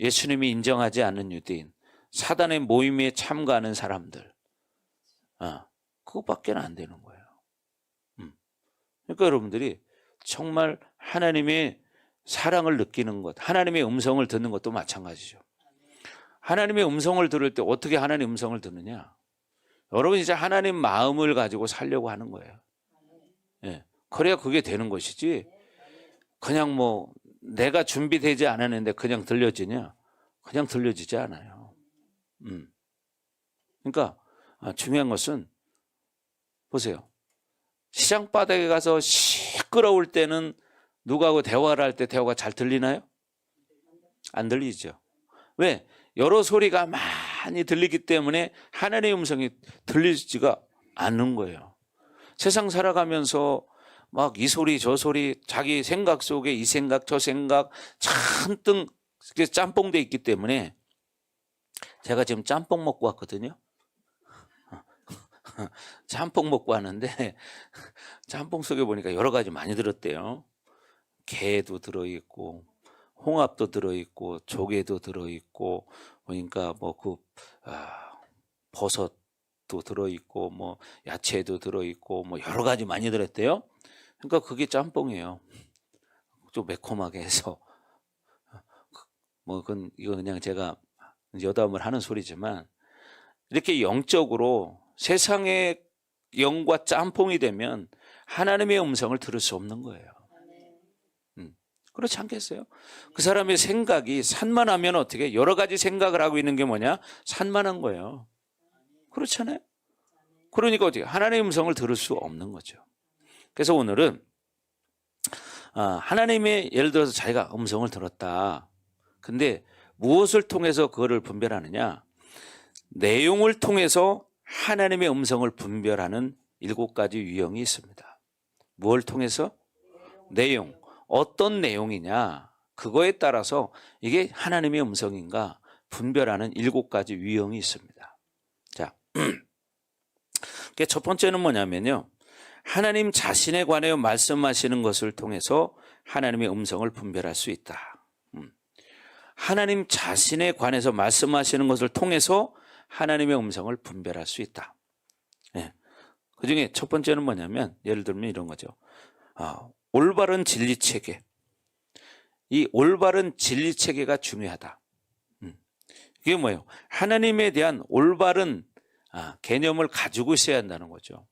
예수님이 인정하지 않는 유대인, 사단의 모임에 참가하는 사람들, 그것밖에 안 되는 거예요. 그러니까 여러분들이 정말 하나님의 사랑을 느끼는 것, 하나님의 음성을 듣는 것도 마찬가지죠. 하나님의 음성을 들을 때 어떻게 하나님의 음성을 듣느냐? 여러분이 이제 하나님 마음을 가지고 살려고 하는 거예요. 예. 그래야 그게 되는 것이지, 그냥 뭐 내가 준비되지 않았는데 그냥 들려지냐? 그냥 들려지지 않아요. 그러니까 중요한 것은 보세요. 시장 바닥에 가서 시끄러울 때는 누구하고 대화를 할 때 대화가 잘 들리나요? 안 들리죠. 왜? 여러 소리가 많이 들리기 때문에 하나님의 음성이 들리지가 않는 거예요. 세상 살아가면서 막 이 소리 저 소리, 자기 생각 속에 이 생각 저 생각 잔뜩 짬뽕돼 있기 때문에, 제가 지금 짬뽕 먹고 왔거든요. 짬뽕 먹고 왔는데 짬뽕 속에 보니까 여러 가지 많이 들었대요. 게도 들어있고 홍합도 들어있고 조개도 들어있고, 보니까 뭐 버섯도 들어있고 뭐 야채도 들어있고 뭐 여러 가지 많이 들었대요. 그러니까 그게 짬뽕이에요. 좀 매콤하게 해서. 뭐 이거 그냥 제가 여담을 하는 소리지만, 이렇게 영적으로 세상의 영과 짬뽕이 되면 하나님의 음성을 들을 수 없는 거예요. 그렇지 않겠어요? 그 사람의 생각이 산만하면 어떻게, 여러 가지 생각을 하고 있는 게 뭐냐? 산만한 거예요. 그렇잖아요? 그러니까 어떻게 하나님의 음성을 들을 수 없는 거죠. 그래서 오늘은 하나님의, 예를 들어서 자기가 음성을 들었다. 근데 무엇을 통해서 그거를 분별하느냐? 내용을 통해서 하나님의 음성을 분별하는 7가지 유형이 있습니다. 무엇을 통해서? 내용. 어떤 내용이냐? 그거에 따라서 이게 하나님의 음성인가 분별하는 7가지 유형이 있습니다. 자, 첫 번째는 뭐냐면요, 하나님 자신에 관하여 말씀하시는 것을 통해서 하나님의 음성을 분별할 수 있다. 하나님 자신에 관해서 말씀하시는 것을 통해서 하나님의 음성을 분별할 수 있다. 네. 그 중에 첫 번째는 뭐냐면, 예를 들면 이런 거죠. 올바른 진리 체계. 이 올바른 진리 체계가 중요하다. 이게 뭐예요? 하나님에 대한 올바른 개념을 가지고 있어야 한다는 거죠.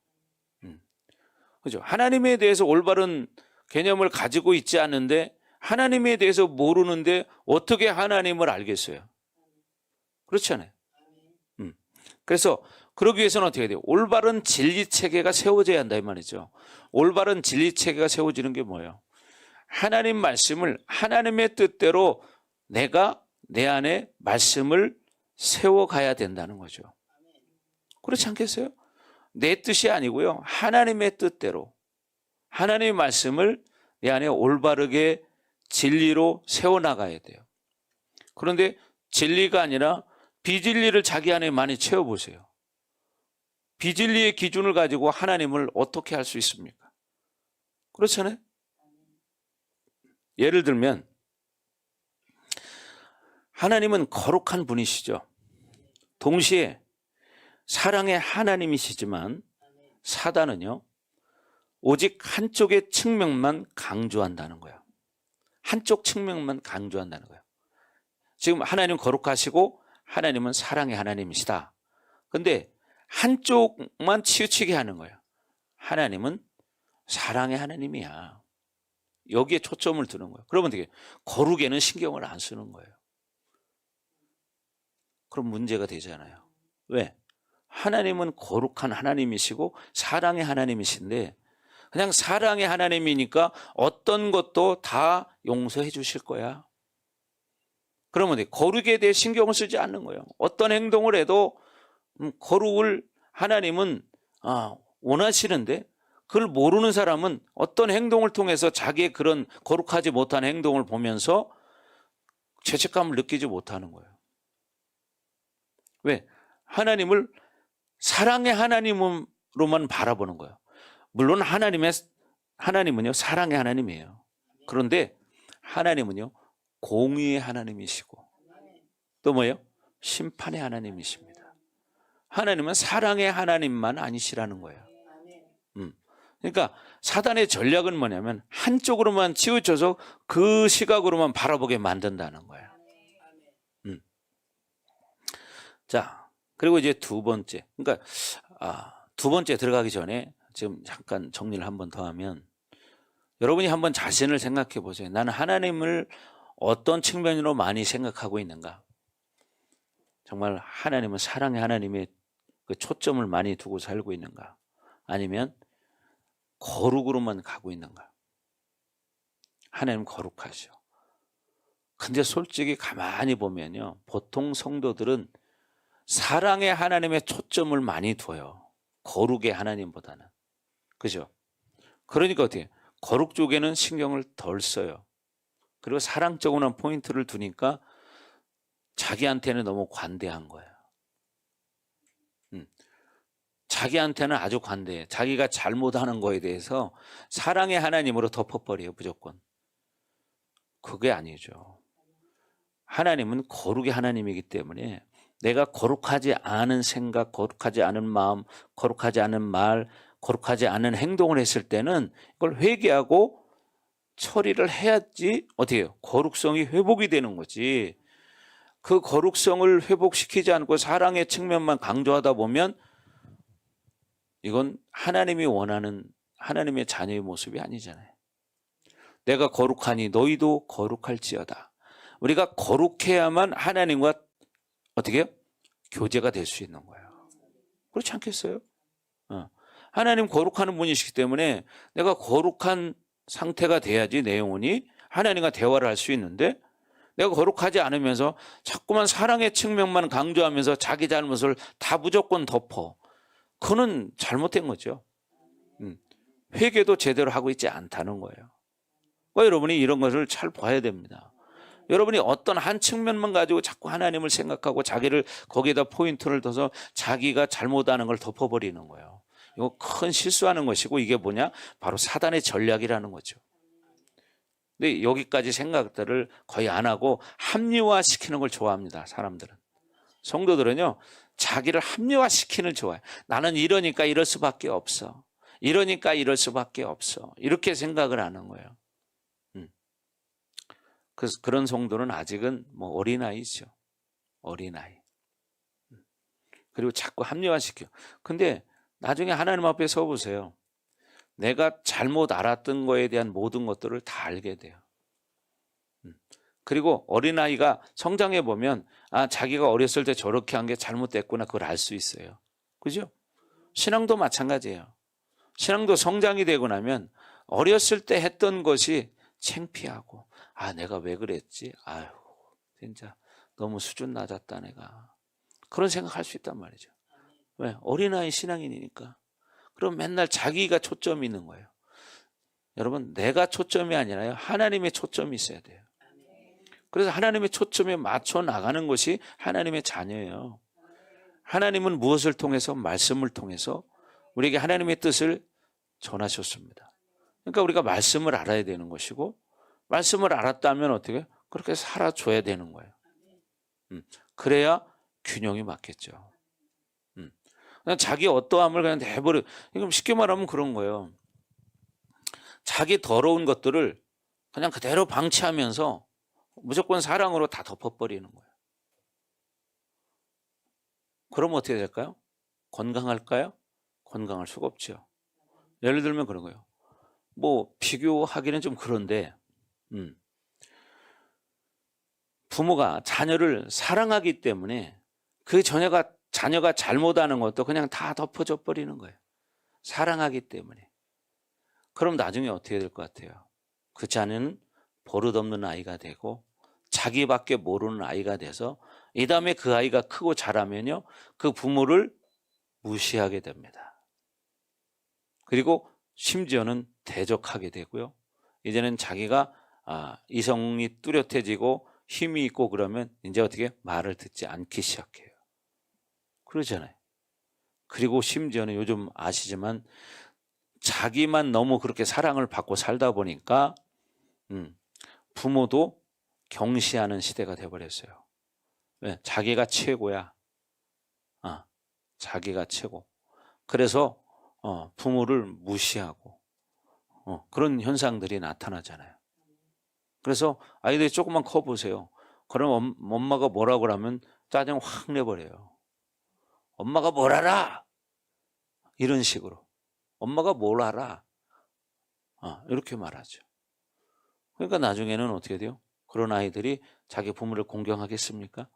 그죠? 하나님에 대해서 올바른 개념을 가지고 있지 않는데, 하나님에 대해서 모르는데 어떻게 하나님을 알겠어요? 그렇지 않아요? 그래서 그러기 위해서는 어떻게 돼요? 올바른 진리 체계가 세워져야 한다 이 말이죠. 올바른 진리 체계가 세워지는 게 뭐예요? 하나님 말씀을 하나님의 뜻대로 내가 내 안에 말씀을 세워가야 된다는 거죠. 그렇지 않겠어요? 내 뜻이 아니고요, 하나님의 뜻대로 하나님의 말씀을 내 안에 올바르게 진리로 세워나가야 돼요. 그런데 진리가 아니라 비진리를 자기 안에 많이 채워보세요. 비진리의 기준을 가지고 하나님을 어떻게 할 수 있습니까? 그렇잖아요? 예를 들면 하나님은 거룩한 분이시죠. 동시에 사랑의 하나님이시지만 사단은요, 오직 한쪽의 측면만 강조한다는 거예요. 한쪽 측면만 강조한다는 거예요. 지금 하나님은 거룩하시고 하나님은 사랑의 하나님이시다. 근데 한쪽만 치우치게 하는 거예요. 하나님은 사랑의 하나님이야. 여기에 초점을 두는 거예요. 그러면 되게 거룩에는 신경을 안 쓰는 거예요. 그럼 문제가 되잖아요. 왜? 하나님은 거룩한 하나님이시고 사랑의 하나님이신데, 그냥 사랑의 하나님이니까 어떤 것도 다 용서해 주실 거야. 그러면 거룩에 대해 신경을 쓰지 않는 거예요. 어떤 행동을 해도 거룩을 하나님은 원하시는데, 그걸 모르는 사람은 어떤 행동을 통해서 자기의 그런 거룩하지 못한 행동을 보면서 죄책감을 느끼지 못하는 거예요. 왜? 하나님을 사랑의 하나님으로만 바라보는 거예요. 물론 하나님은요, 사랑의 하나님이에요. 그런데 하나님은요, 공의의 하나님이시고 또 뭐예요? 심판의 하나님이십니다. 하나님은 사랑의 하나님만 아니시라는 거예요. 그러니까 사단의 전략은 뭐냐면 한쪽으로만 치우쳐서 그 시각으로만 바라보게 만든다는 거예요. 자, 그리고 이제 두 번째. 그러니까 두 번째 들어가기 전에 지금 잠깐 정리를 한 번 더 하면, 여러분이 한번 자신을 생각해 보세요. 나는 하나님을 어떤 측면으로 많이 생각하고 있는가? 정말 하나님은 사랑의 하나님의 그 초점을 많이 두고 살고 있는가? 아니면 거룩으로만 가고 있는가? 하나님 거룩하죠. 근데 솔직히 가만히 보면요, 보통 성도들은 사랑의 하나님의 초점을 많이 둬요. 거룩의 하나님보다는. 그죠? 그러니까 어떻게? 거룩 쪽에는 신경을 덜 써요. 그리고 사랑 쪽으로는 포인트를 두니까 자기한테는 너무 관대한 거예요. 자기한테는 아주 관대해. 자기가 잘못하는 거에 대해서 사랑의 하나님으로 덮어버려요, 무조건. 그게 아니죠. 하나님은 거룩의 하나님이기 때문에 내가 거룩하지 않은 생각, 거룩하지 않은 마음, 거룩하지 않은 말, 거룩하지 않은 행동을 했을 때는 이걸 회개하고 처리를 해야지 어떻게 해요? 거룩성이 회복이 되는 거지. 그 거룩성을 회복시키지 않고 사랑의 측면만 강조하다 보면 이건 하나님이 원하는 하나님의 자녀의 모습이 아니잖아요. 내가 거룩하니 너희도 거룩할지어다. 우리가 거룩해야만 하나님과 어떻게 해요? 교제가 될 수 있는 거예요. 그렇지 않겠어요? 하나님 거룩하는 분이시기 때문에 내가 거룩한 상태가 돼야지 내 영혼이 하나님과 대화를 할 수 있는데, 내가 거룩하지 않으면서 자꾸만 사랑의 측면만 강조하면서 자기 잘못을 다 무조건 덮어. 그거는 잘못된 거죠. 회개도 제대로 하고 있지 않다는 거예요. 그러니까 여러분이 이런 것을 잘 봐야 됩니다. 여러분이 어떤 한 측면만 가지고 자꾸 하나님을 생각하고 자기를 거기에다 포인트를 둬서 자기가 잘못하는 걸 덮어버리는 거예요. 이거 큰 실수하는 것이고, 이게 뭐냐? 바로 사단의 전략이라는 거죠. 근데 여기까지 생각들을 거의 안 하고 합리화시키는 걸 좋아합니다, 사람들은. 성도들은요, 자기를 합리화시키는 좋아해요. 나는 이러니까 이럴 수밖에 없어. 이러니까 이럴 수밖에 없어. 이렇게 생각을 하는 거예요. 그래서 그런 성도는 아직은 뭐 어린아이죠. 어린아이. 그리고 자꾸 합리화시켜. 근데 나중에 하나님 앞에 서보세요. 내가 잘못 알았던 거에 대한 모든 것들을 다 알게 돼요. 그리고 어린아이가 성장해 보면 자기가 어렸을 때 저렇게 한 게 잘못됐구나, 그걸 알 수 있어요. 그죠? 신앙도 마찬가지예요. 신앙도 성장이 되고 나면 어렸을 때 했던 것이 창피하고, 내가 왜 그랬지? 아유, 진짜 너무 수준 낮았다 내가. 그런 생각할 수 있단 말이죠. 왜? 어린아이 신앙인이니까. 그럼 맨날 자기가 초점이 있는 거예요. 여러분, 내가 초점이 아니라요, 하나님의 초점이 있어야 돼요. 그래서 하나님의 초점에 맞춰 나가는 것이 하나님의 자녀예요. 하나님은 무엇을 통해서? 말씀을 통해서 우리에게 하나님의 뜻을 전하셨습니다. 그러니까 우리가 말씀을 알아야 되는 것이고, 말씀을 알았다면 어떻게? 그렇게 살아줘야 되는 거예요. 그래야 균형이 맞겠죠. 그냥 자기 어떠함을 그냥 내버려. 그럼 쉽게 말하면 그런 거예요. 자기 더러운 것들을 그냥 그대로 방치하면서 무조건 사랑으로 다 덮어버리는 거예요. 그러면 어떻게 될까요? 건강할까요? 건강할 수가 없죠. 예를 들면 그런 거예요. 뭐 비교하기는 좀 그런데 부모가 자녀를 사랑하기 때문에 그 자녀가 잘못하는 것도 그냥 다 덮어져 버리는 거예요. 사랑하기 때문에. 그럼 나중에 어떻게 될 것 같아요? 그 자녀는 버릇없는 아이가 되고 자기밖에 모르는 아이가 돼서, 이 다음에 그 아이가 크고 자라면요, 그 부모를 무시하게 됩니다. 그리고 심지어는 대적하게 되고요. 이제는 자기가 이성이 뚜렷해지고 힘이 있고 그러면 이제 어떻게 말을 듣지 않기 시작해요. 그러잖아요. 그리고 심지어는 요즘 아시지만 자기만 너무 그렇게 사랑을 받고 살다 보니까 부모도 경시하는 시대가 돼버렸어요. 왜? 자기가 최고야. 자기가 최고. 그래서 부모를 무시하고 그런 현상들이 나타나잖아요. 그래서 아이들이 조금만 커 보세요. 그럼 엄마가 뭐라고 하면 짜증 확 내버려요. 엄마가 뭘 알아? 이런 식으로. 엄마가 뭘 알아? 이렇게 말하죠. 그러니까 나중에는 어떻게 돼요? 그런 아이들이 자기 부모를 공경하겠습니까?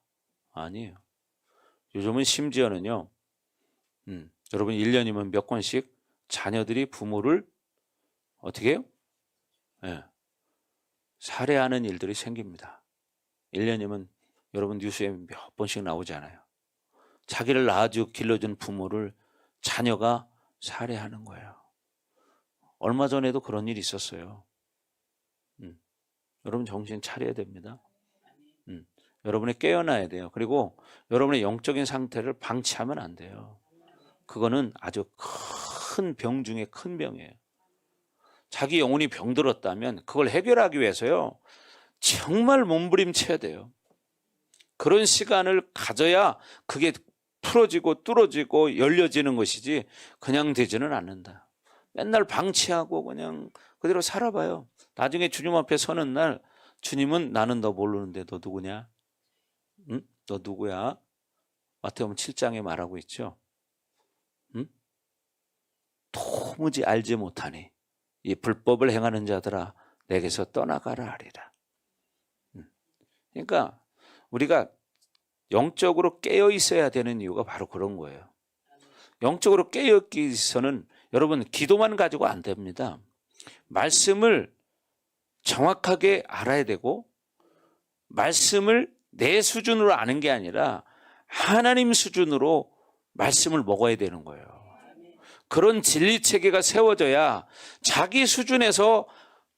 아니에요. 요즘은 심지어는요. 여러분 1년이면 몇 건씩 자녀들이 부모를 어떻게 해요? 네. 살해하는 일들이 생깁니다. 1년이면 여러분 뉴스에 몇 번씩 나오잖아요. 자기를 낳아주고 길러준 부모를 자녀가 살해하는 거예요. 얼마 전에도 그런 일이 있었어요. 여러분 정신 차려야 됩니다. 여러분이 깨어나야 돼요. 그리고 여러분의 영적인 상태를 방치하면 안 돼요. 그거는 아주 큰 병 중에 큰 병이에요. 자기 영혼이 병들었다면 그걸 해결하기 위해서요. 정말 몸부림쳐야 돼요. 그런 시간을 가져야 그게 풀어지고 뚫어지고 열려지는 것이지 그냥 되지는 않는다. 맨날 방치하고 그냥 그대로 살아봐요. 나중에 주님 앞에 서는 날 주님은 나는 너 모르는데 너 누구냐? 응? 너 누구야? 마태복음 7장에 말하고 있죠. 응? 도무지 알지 못하니 이 불법을 행하는 자들아 내게서 떠나가라 하리라. 그러니까 우리가 영적으로 깨어 있어야 되는 이유가 바로 그런 거예요. 영적으로 깨어 있기 위해서는 여러분 기도만 가지고 안 됩니다. 말씀을 정확하게 알아야 되고 말씀을 내 수준으로 아는 게 아니라 하나님 수준으로 말씀을 먹어야 되는 거예요. 그런 진리 체계가 세워져야 자기 수준에서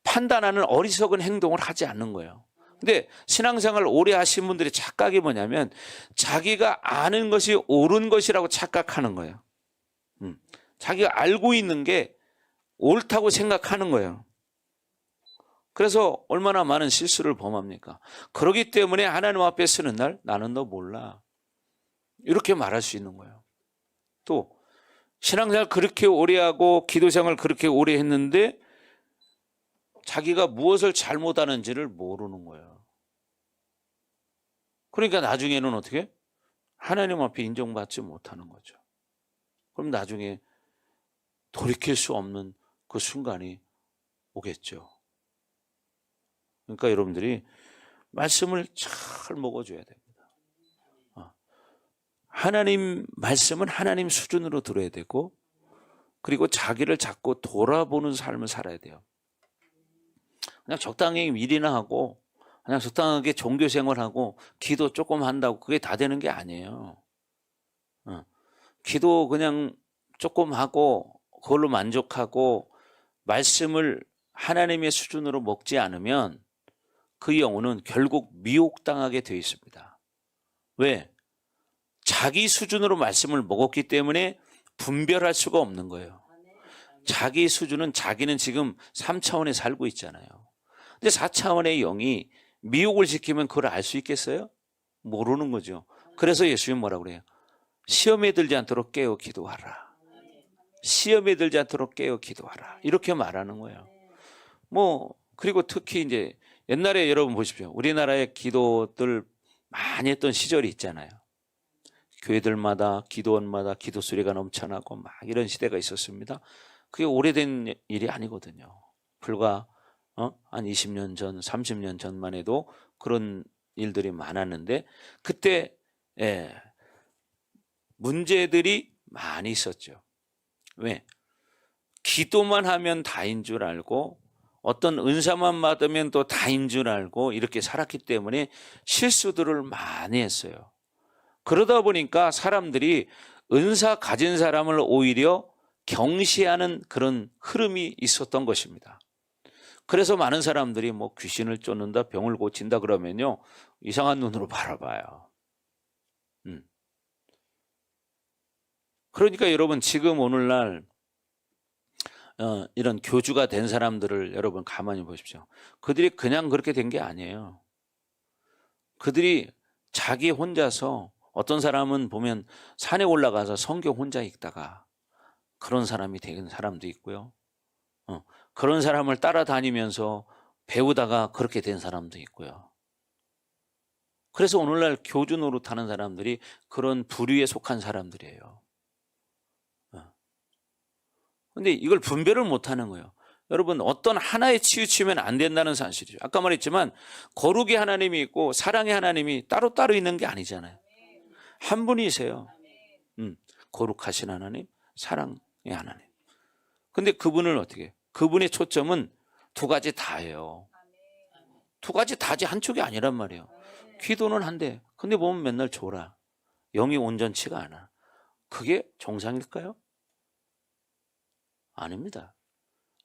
판단하는 어리석은 행동을 하지 않는 거예요. 근데 신앙생활을 오래 하신 분들의 착각이 뭐냐면 자기가 아는 것이 옳은 것이라고 착각하는 거예요. 자기가 알고 있는 게 옳다고 생각하는 거예요. 그래서 얼마나 많은 실수를 범합니까? 그렇기 때문에 하나님 앞에 서는 날 나는 너 몰라. 이렇게 말할 수 있는 거예요. 또 신앙생활 그렇게 오래 하고 기도생활 그렇게 오래 했는데 자기가 무엇을 잘못하는지를 모르는 거예요. 그러니까 나중에는 어떻게? 하나님 앞에 인정받지 못하는 거죠. 그럼 나중에 돌이킬 수 없는 그 순간이 오겠죠. 그러니까 여러분들이 말씀을 잘 먹어줘야 됩니다. 하나님 말씀은 하나님 수준으로 들어야 되고 그리고 자기를 자꾸 돌아보는 삶을 살아야 돼요. 그냥 적당히 일이나 하고 그냥 적당하게 종교 생활하고 기도 조금 한다고 그게 다 되는 게 아니에요. 기도 그냥 조금 하고 그걸로 만족하고 말씀을 하나님의 수준으로 먹지 않으면 그 영혼은 결국 미혹당하게 되어 있습니다. 왜? 자기 수준으로 말씀을 먹었기 때문에 분별할 수가 없는 거예요. 자기 수준은 자기는 지금 3차원에 살고 있잖아요. 근데 4차원의 영이 미혹을 시키면 그걸 알 수 있겠어요? 모르는 거죠. 그래서 예수님 뭐라고 그래요? 시험에 들지 않도록 깨어 기도하라. 시험에 들지 않도록 깨어 기도하라. 이렇게 말하는 거예요. 그리고 특히 이제 옛날에 여러분 보십시오. 우리나라의 기도들 많이 했던 시절이 있잖아요. 교회들마다 기도원마다 기도 소리가 넘쳐나고 막 이런 시대가 있었습니다. 그게 오래된 일이 아니거든요. 불과 한 20년 전, 30년 전만 해도 그런 일들이 많았는데 그때 문제들이 많이 있었죠. 왜? 기도만 하면 다인 줄 알고 어떤 은사만 받으면 또 다인 줄 알고 이렇게 살았기 때문에 실수들을 많이 했어요. 그러다 보니까 사람들이 은사 가진 사람을 오히려 경시하는 그런 흐름이 있었던 것입니다. 그래서 많은 사람들이 귀신을 쫓는다, 병을 고친다 그러면요 이상한 눈으로 바라봐요. 그러니까 여러분 지금 오늘날 이런 교주가 된 사람들을 여러분 가만히 보십시오. 그들이 그냥 그렇게 된 게 아니에요. 그들이 자기 혼자서 어떤 사람은 보면 산에 올라가서 성경 혼자 읽다가 그런 사람이 된 사람도 있고요. 그런 사람을 따라다니면서 배우다가 그렇게 된 사람도 있고요. 그래서 오늘날 교주 노릇하는 사람들이 그런 부류에 속한 사람들이에요. 근데 이걸 분별을 못하는 거예요. 여러분, 어떤 하나에 치우치면 안 된다는 사실이죠. 아까 말했지만 거룩의 하나님이 있고 사랑의 하나님이 따로따로 있는 게 아니잖아요. 한 분이세요. 거룩하신 하나님, 사랑의 하나님. 근데 그분을 어떻게 해요? 그분의 초점은 두 가지 다예요. 두 가지 다지 한쪽이 아니란 말이에요. 기도는 한데 근데 보면 맨날 졸아. 영이 온전치가 않아. 그게 정상일까요? 아닙니다.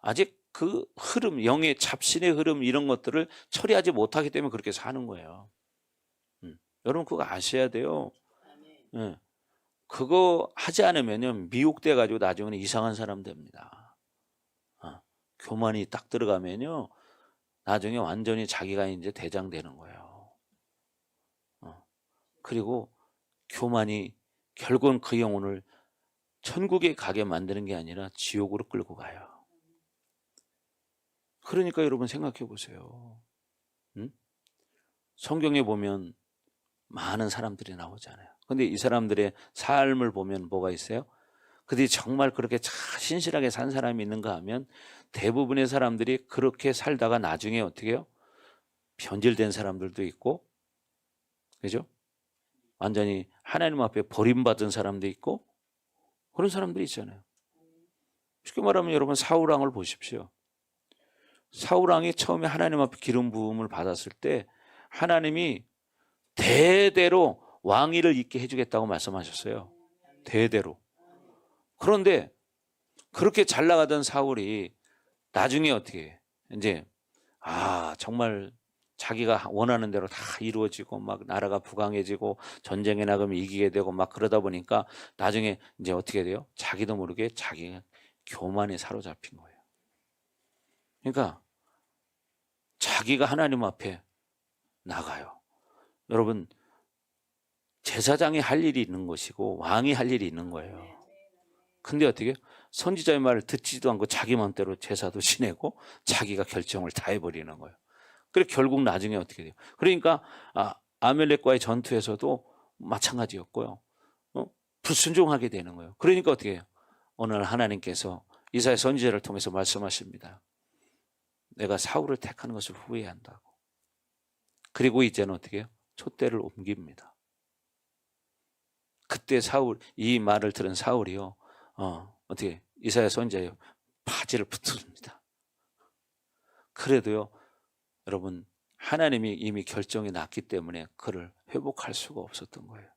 아직 그 흐름, 영의 잡신의 흐름 이런 것들을 처리하지 못하기 때문에 그렇게 사는 거예요. 여러분 그거 아셔야 돼요. 그거 하지 않으면요 미혹돼 가지고 나중에는 이상한 사람 됩니다. 교만이 딱 들어가면요 나중에 완전히 자기가 이제 대장 되는 거예요. 그리고 교만이 결국은 그 영혼을 천국에 가게 만드는 게 아니라 지옥으로 끌고 가요. 그러니까 여러분 생각해 보세요. 성경에 보면 많은 사람들이 나오잖아요. 근데 이 사람들의 삶을 보면 뭐가 있어요? 그들이 정말 그렇게 신실하게 산 사람이 있는가 하면 대부분의 사람들이 그렇게 살다가 나중에 어떻게 해요? 변질된 사람들도 있고, 그죠? 완전히 하나님 앞에 버림받은 사람도 있고 그런 사람들이 있잖아요. 쉽게 말하면 여러분 사울왕을 보십시오. 사울왕이 처음에 하나님 앞에 기름 부음을 받았을 때 하나님이 대대로 왕위를 잇게 해주겠다고 말씀하셨어요. 대대로. 그런데 그렇게 잘 나가던 사울이 나중에 어떻게 해? 이제 정말 자기가 원하는 대로 다 이루어지고 막 나라가 부강해지고 전쟁에 나가면 이기게 되고 막 그러다 보니까 나중에 이제 어떻게 돼요? 자기도 모르게 자기가 교만에 사로잡힌 거예요. 그러니까 자기가 하나님 앞에 나가요. 여러분 제사장이 할 일이 있는 것이고 왕이 할 일이 있는 거예요. 근데 어떻게 선지자의 말을 듣지도 않고 자기 마음대로 제사도 지내고 자기가 결정을 다 해버리는 거예요. 그래 결국 나중에 어떻게 돼요? 그러니까 아멜렉과의 전투에서도 마찬가지였고요. 불순종하게 되는 거예요. 그러니까 어떻게 해요? 오늘 하나님께서 이사야 선지자를 통해서 말씀하십니다. 내가 사울을 택하는 것을 후회한다고. 그리고 이제는 어떻게 해요? 촛대를 옮깁니다. 그때 이 말을 들은 사울이요. 어떻게 이사야 선지자요 바지를 붙습니다. 그래도요. 여러분 하나님이 이미 결정이 났기 때문에 그를 회복할 수가 없었던 거예요.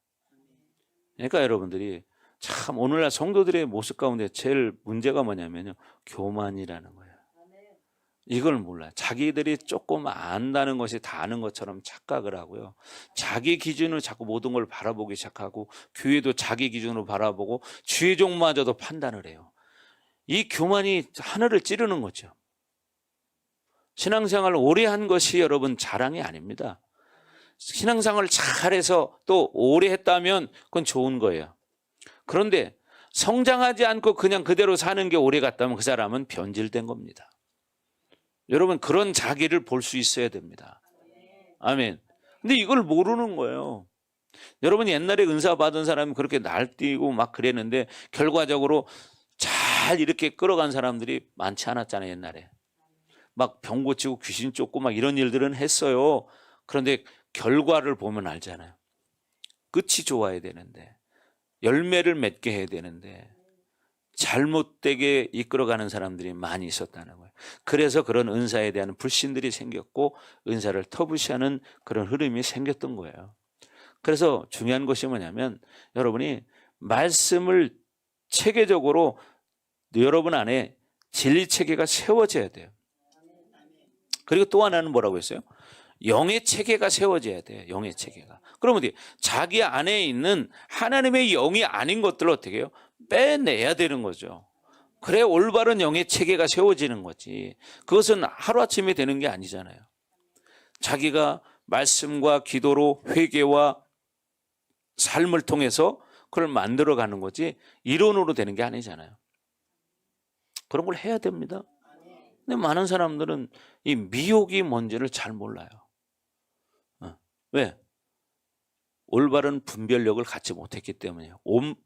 그러니까 여러분들이 참 오늘날 성도들의 모습 가운데 제일 문제가 뭐냐면요. 교만이라는 거예요. 이걸 몰라요. 자기들이 조금 안다는 것이 다 아는 것처럼 착각을 하고요. 자기 기준으로 자꾸 모든 걸 바라보기 시작하고 교회도 자기 기준으로 바라보고 주의종마저도 판단을 해요. 이 교만이 하늘을 찌르는 거죠. 신앙생활을 오래 한 것이 여러분 자랑이 아닙니다. 신앙생활을 잘해서 또 오래 했다면 그건 좋은 거예요. 그런데 성장하지 않고 그냥 그대로 사는 게 오래 갔다면 그 사람은 변질된 겁니다. 여러분 그런 자기를 볼 수 있어야 됩니다. 아멘. 근데 이걸 모르는 거예요. 여러분 옛날에 은사 받은 사람이 그렇게 날뛰고 막 그랬는데 결과적으로 잘 이렇게 끌어간 사람들이 많지 않았잖아요. 옛날에 막 병 고치고 귀신 쫓고 막 이런 일들은 했어요. 그런데 결과를 보면 알잖아요. 끝이 좋아야 되는데 열매를 맺게 해야 되는데 잘못되게 이끌어가는 사람들이 많이 있었다는 거예요. 그래서 그런 은사에 대한 불신들이 생겼고 은사를 터부시하는 그런 흐름이 생겼던 거예요. 그래서 중요한 것이 뭐냐면 여러분이 말씀을 체계적으로 여러분 안에 진리 체계가 세워져야 돼요. 그리고 또 하나는 뭐라고 했어요? 영의 체계가 세워져야 돼요. 영의 체계가. 그러면 어떻게 자기 안에 있는 하나님의 영이 아닌 것들을 어떻게 해요? 빼내야 되는 거죠. 그래 올바른 영의 체계가 세워지는 거지. 그것은 하루아침에 되는 게 아니잖아요. 자기가 말씀과 기도로 회개와 삶을 통해서 그걸 만들어가는 거지 이론으로 되는 게 아니잖아요. 그런 걸 해야 됩니다. 근데 많은 사람들은 이 미혹이 뭔지를 잘 몰라요. 왜? 올바른 분별력을 갖지 못했기 때문이에요.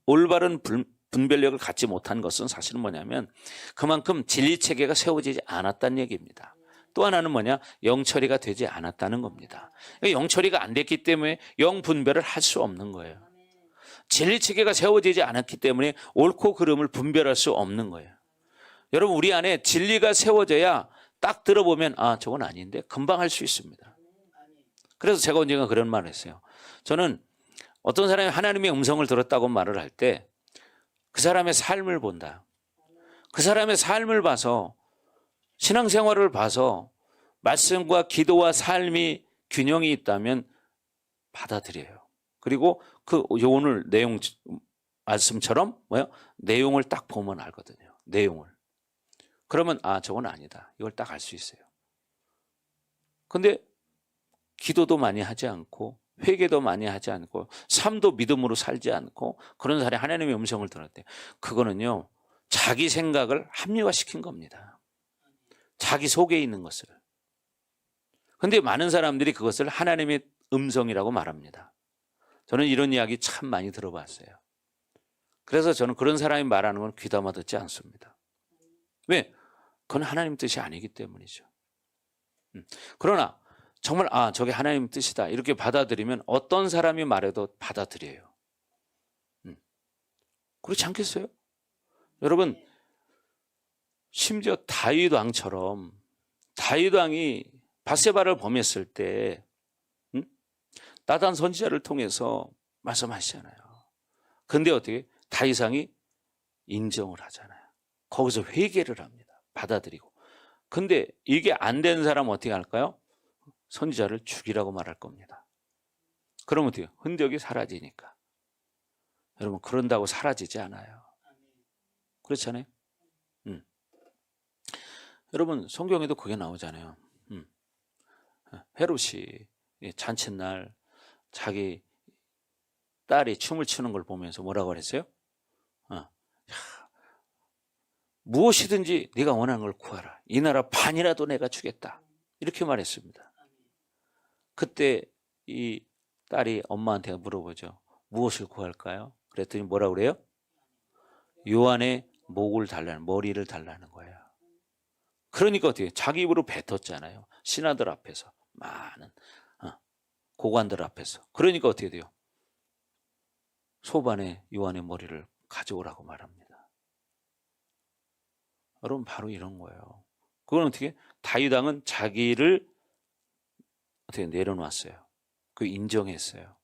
올바른 분별력을 갖지 못한 것은 사실은 뭐냐면 그만큼 진리체계가 세워지지 않았다는 얘기입니다. 또 하나는 뭐냐? 영처리가 되지 않았다는 겁니다. 영처리가 안 됐기 때문에 영분별을 할 수 없는 거예요. 진리체계가 세워지지 않았기 때문에 옳고 그름을 분별할 수 없는 거예요. 여러분, 우리 안에 진리가 세워져야 딱 들어보면 아, 저건 아닌데 금방 할 수 있습니다. 그래서 제가 언젠가 그런 말을 했어요. 저는 어떤 사람이 하나님의 음성을 들었다고 말을 할 때 그 사람의 삶을 본다. 그 사람의 삶을 봐서 신앙생활을 봐서 말씀과 기도와 삶이 균형이 있다면 받아들여요. 그리고 그 오늘 내용 말씀처럼 내용을 딱 보면 알거든요. 내용을. 그러면 아, 저건 아니다. 이걸 딱 알 수 있어요. 근데 기도도 많이 하지 않고 회개도 많이 하지 않고 삶도 믿음으로 살지 않고 그런 사람이 하나님의 음성을 들었대요. 그거는요, 자기 생각을 합리화시킨 겁니다. 자기 속에 있는 것을. 근데 많은 사람들이 그것을 하나님의 음성이라고 말합니다. 저는 이런 이야기 참 많이 들어봤어요. 그래서 저는 그런 사람이 말하는 건 귀담아 듣지 않습니다. 왜? 그건 하나님 뜻이 아니기 때문이죠. 그러나 정말 아, 저게 하나님 뜻이다 이렇게 받아들이면 어떤 사람이 말해도 받아들여요. 그렇지 않겠어요? 여러분, 심지어 다윗 왕처럼 다윗 왕이 밧세바를 범했을 때 나단 선지자를 통해서 말씀하시잖아요. 근데 어떻게 다윗 왕이 인정을 하잖아요. 거기서 회개를 합니다. 받아들이고. 근데 이게 안 된 사람은 어떻게 할까요? 선지자를 죽이라고 말할 겁니다. 그러면 어떻게? 흔적이 사라지니까. 여러분, 그런다고 사라지지 않아요. 그렇잖아요? 여러분, 성경에도 그게 나오잖아요. 헤롯이 잔칫날 자기 딸이 춤을 추는 걸 보면서 뭐라고 그랬어요? 무엇이든지 네가 원하는 걸 구하라. 이 나라 반이라도 내가 주겠다. 이렇게 말했습니다. 그때 이 딸이 엄마한테 물어보죠. 무엇을 구할까요? 그랬더니 뭐라고 그래요? 요한의 목을 달라는, 머리를 달라는 거예요. 그러니까 어떻게 자기 입으로 뱉었잖아요. 신하들 앞에서, 많은 고관들 앞에서. 그러니까 어떻게 돼요? 소반에 요한의 머리를 가져오라고 말합니다. 여러분, 바로 이런 거예요. 그건 어떻게? 다윗 왕은 자기를 어떻게 내려놨어요. 그 인정했어요.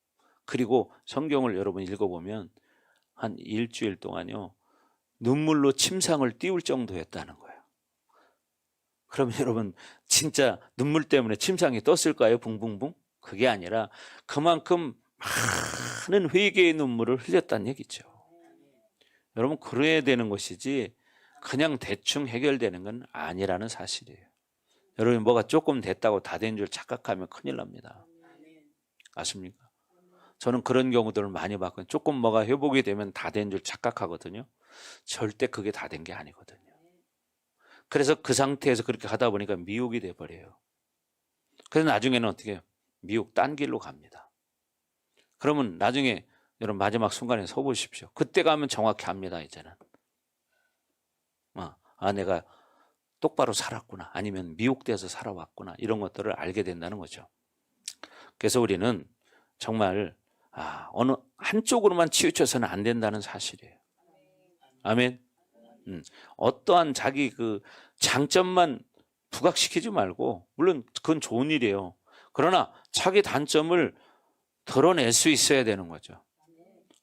그리고 성경을 여러분 읽어보면 한 일주일 동안요, 눈물로 침상을 띄울 정도였다는 거예요. 그러면 여러분, 진짜 눈물 때문에 침상이 떴을까요? 붕붕붕? 그게 아니라 그만큼 많은 회개의 눈물을 흘렸다는 얘기죠. 여러분, 그래야 되는 것이지 그냥 대충 해결되는 건 아니라는 사실이에요. 여러분, 뭐가 조금 됐다고 다 된 줄 착각하면 큰일 납니다. 아십니까? 저는 그런 경우들을 많이 봤거든요. 조금 뭐가 회복이 되면 다 된 줄 착각하거든요. 절대 그게 다 된 게 아니거든요. 그래서 그 상태에서 그렇게 하다 보니까 미혹이 돼버려요. 그래서 나중에는 어떻게 해요? 미혹 딴 길로 갑니다. 그러면 나중에 여러분 마지막 순간에 서보십시오. 그때 가면 정확히 압니다. 이제는 내가 똑바로 살았구나, 아니면 미혹돼서 살아왔구나, 이런 것들을 알게 된다는 거죠. 그래서 우리는 정말 어느 한쪽으로만 치우쳐서는 안 된다는 사실이에요. 아멘. 어떠한 자기 그 장점만 부각시키지 말고, 물론 그건 좋은 일이에요. 그러나 자기 단점을 드러낼 수 있어야 되는 거죠.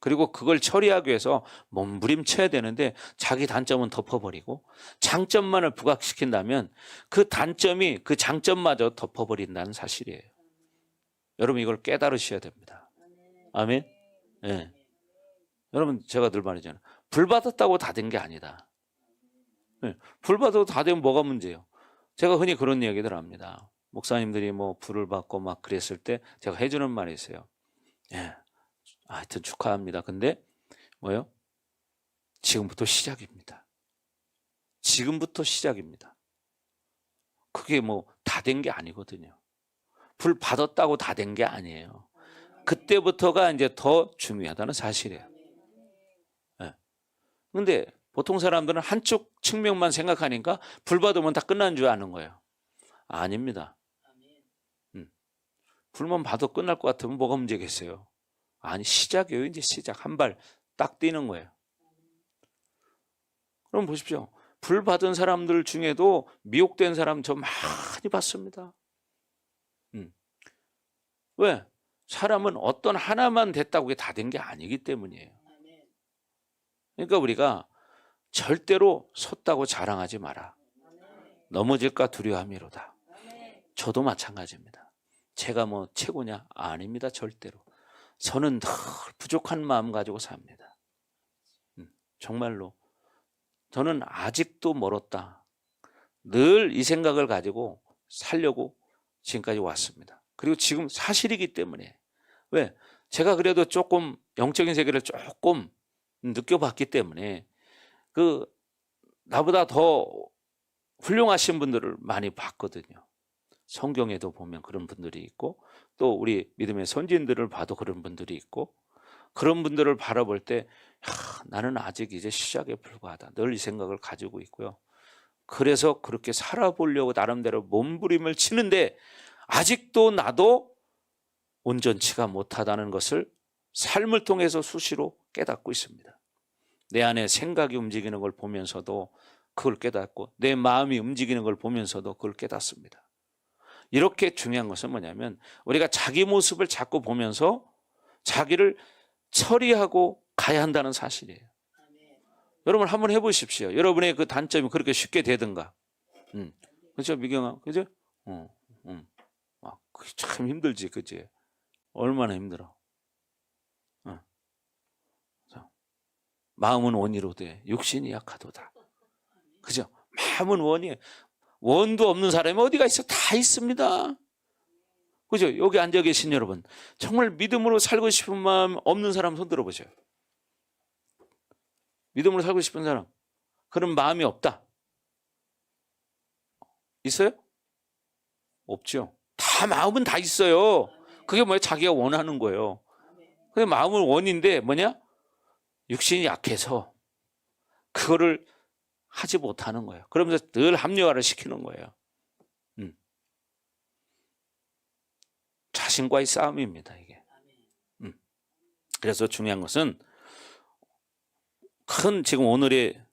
그리고 그걸 처리하기 위해서 몸부림쳐야 되는데 자기 단점은 덮어버리고 장점만을 부각시킨다면 그 단점이 그 장점마저 덮어버린다는 사실이에요. 여러분, 이걸 깨달으셔야 됩니다. 아멘. 네. 여러분, 제가 늘 말하잖아요. 불 받았다고 다 된 게 아니다. 네. 불 받아도 다 되면 뭐가 문제예요? 제가 흔히 그런 얘기들 합니다. 목사님들이 뭐 불을 받고 막 그랬을 때 제가 해주는 말이 있어요. 예. 하여튼 축하합니다. 근데 뭐요? 지금부터 시작입니다. 지금부터 시작입니다. 그게 뭐 다 된 게 아니거든요. 불 받았다고 다 된 게 아니에요. 그때부터가 이제 더 중요하다는 사실이에요. 네. 근데 보통 사람들은 한쪽 측면만 생각하니까 불 받으면 다 끝난 줄 아는 거예요. 아닙니다. 불만 받아 끝날 것 같으면 뭐가 문제겠어요? 아니, 시작이에요. 이제 시작. 한 발 딱 뛰는 거예요. 그럼 보십시오. 불 받은 사람들 중에도 미혹된 사람 저 많이 봤습니다. 왜? 사람은 어떤 하나만 됐다고 그게 다 된 게 아니기 때문이에요. 그러니까 우리가 절대로 섰다고 자랑하지 마라. 넘어질까 두려워함이로다. 저도 마찬가지입니다. 제가 뭐 최고냐? 아닙니다. 절대로. 저는 늘 부족한 마음 가지고 삽니다. 정말로. 저는 아직도 멀었다. 늘 이 생각을 가지고 살려고 지금까지 왔습니다. 그리고 지금 사실이기 때문에. 왜? 제가 그래도 조금 영적인 세계를 조금 느껴봤기 때문에 나보다 더 훌륭하신 분들을 많이 봤거든요. 성경에도 보면 그런 분들이 있고 또 우리 믿음의 선진들을 봐도 그런 분들이 있고 그런 분들을 바라볼 때 나는 아직 이제 시작에 불과하다. 늘 이 생각을 가지고 있고요. 그래서 그렇게 살아보려고 나름대로 몸부림을 치는데 아직도 나도 온전치가 못하다는 것을 삶을 통해서 수시로 깨닫고 있습니다. 내 안에 생각이 움직이는 걸 보면서도 그걸 깨닫고 내 마음이 움직이는 걸 보면서도 그걸 깨닫습니다. 이렇게 중요한 것은 뭐냐면 우리가 자기 모습을 자꾸 보면서 자기를 처리하고 가야 한다는 사실이에요. 여러분 한번 해보십시오. 여러분의 그 단점이 그렇게 쉽게 되든가. 그렇죠, 미경아? 그죠? 그게 참 힘들지, 그지? 얼마나 힘들어. 마음은 원이로 돼. 육신이 약하도다. 그죠? 마음은 원이에요. 원도 없는 사람이 어디가 있어? 다 있습니다. 그죠? 여기 앉아 계신 여러분, 정말 믿음으로 살고 싶은 마음 없는 사람 손 들어보세요. 믿음으로 살고 싶은 사람, 그런 마음이 없다. 있어요? 없죠. 다 마음은 다 있어요. 그게 뭐예요? 자기가 원하는 거예요. 근데 마음은 원인데 뭐냐? 육신이 약해서 그거를 하지 못하는 거예요. 그러면서 늘 합리화를 시키는 거예요. 자신과의 싸움입니다, 이게. 그래서 중요한 것은 지금 오늘의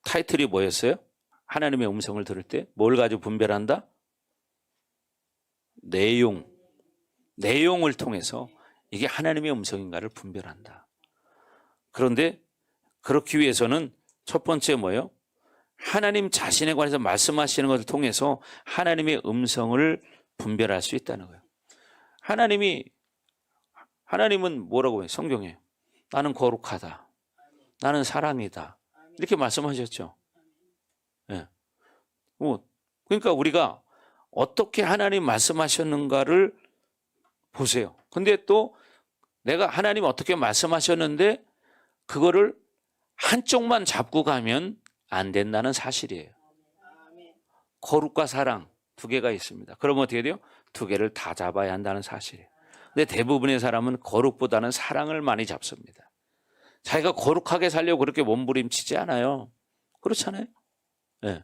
타이틀이 뭐였어요? 하나님의 음성을 들을 때 뭘 가지고 분별한다? 내용을 통해서 이게 하나님의 음성인가를 분별한다. 그런데 그렇기 위해서는 첫 번째 뭐예요? 하나님 자신에 관해서 말씀하시는 것을 통해서 하나님의 음성을 분별할 수 있다는 거예요. 하나님은 뭐라고 해요? 성경에 나는 거룩하다, 나는 사랑이다, 이렇게 말씀하셨죠. 네. 그러니까 우리가 어떻게 하나님 말씀하셨는가를 보세요. 근데 또 내가 하나님 어떻게 말씀하셨는데 그거를 한쪽만 잡고 가면 안 된다는 사실이에요. 거룩과 사랑 두 개가 있습니다. 그러면 어떻게 돼요? 두 개를 다 잡아야 한다는 사실이에요. 근데 대부분의 사람은 거룩보다는 사랑을 많이 잡습니다. 자기가 거룩하게 살려고 그렇게 몸부림치지 않아요. 그렇잖아요. 네.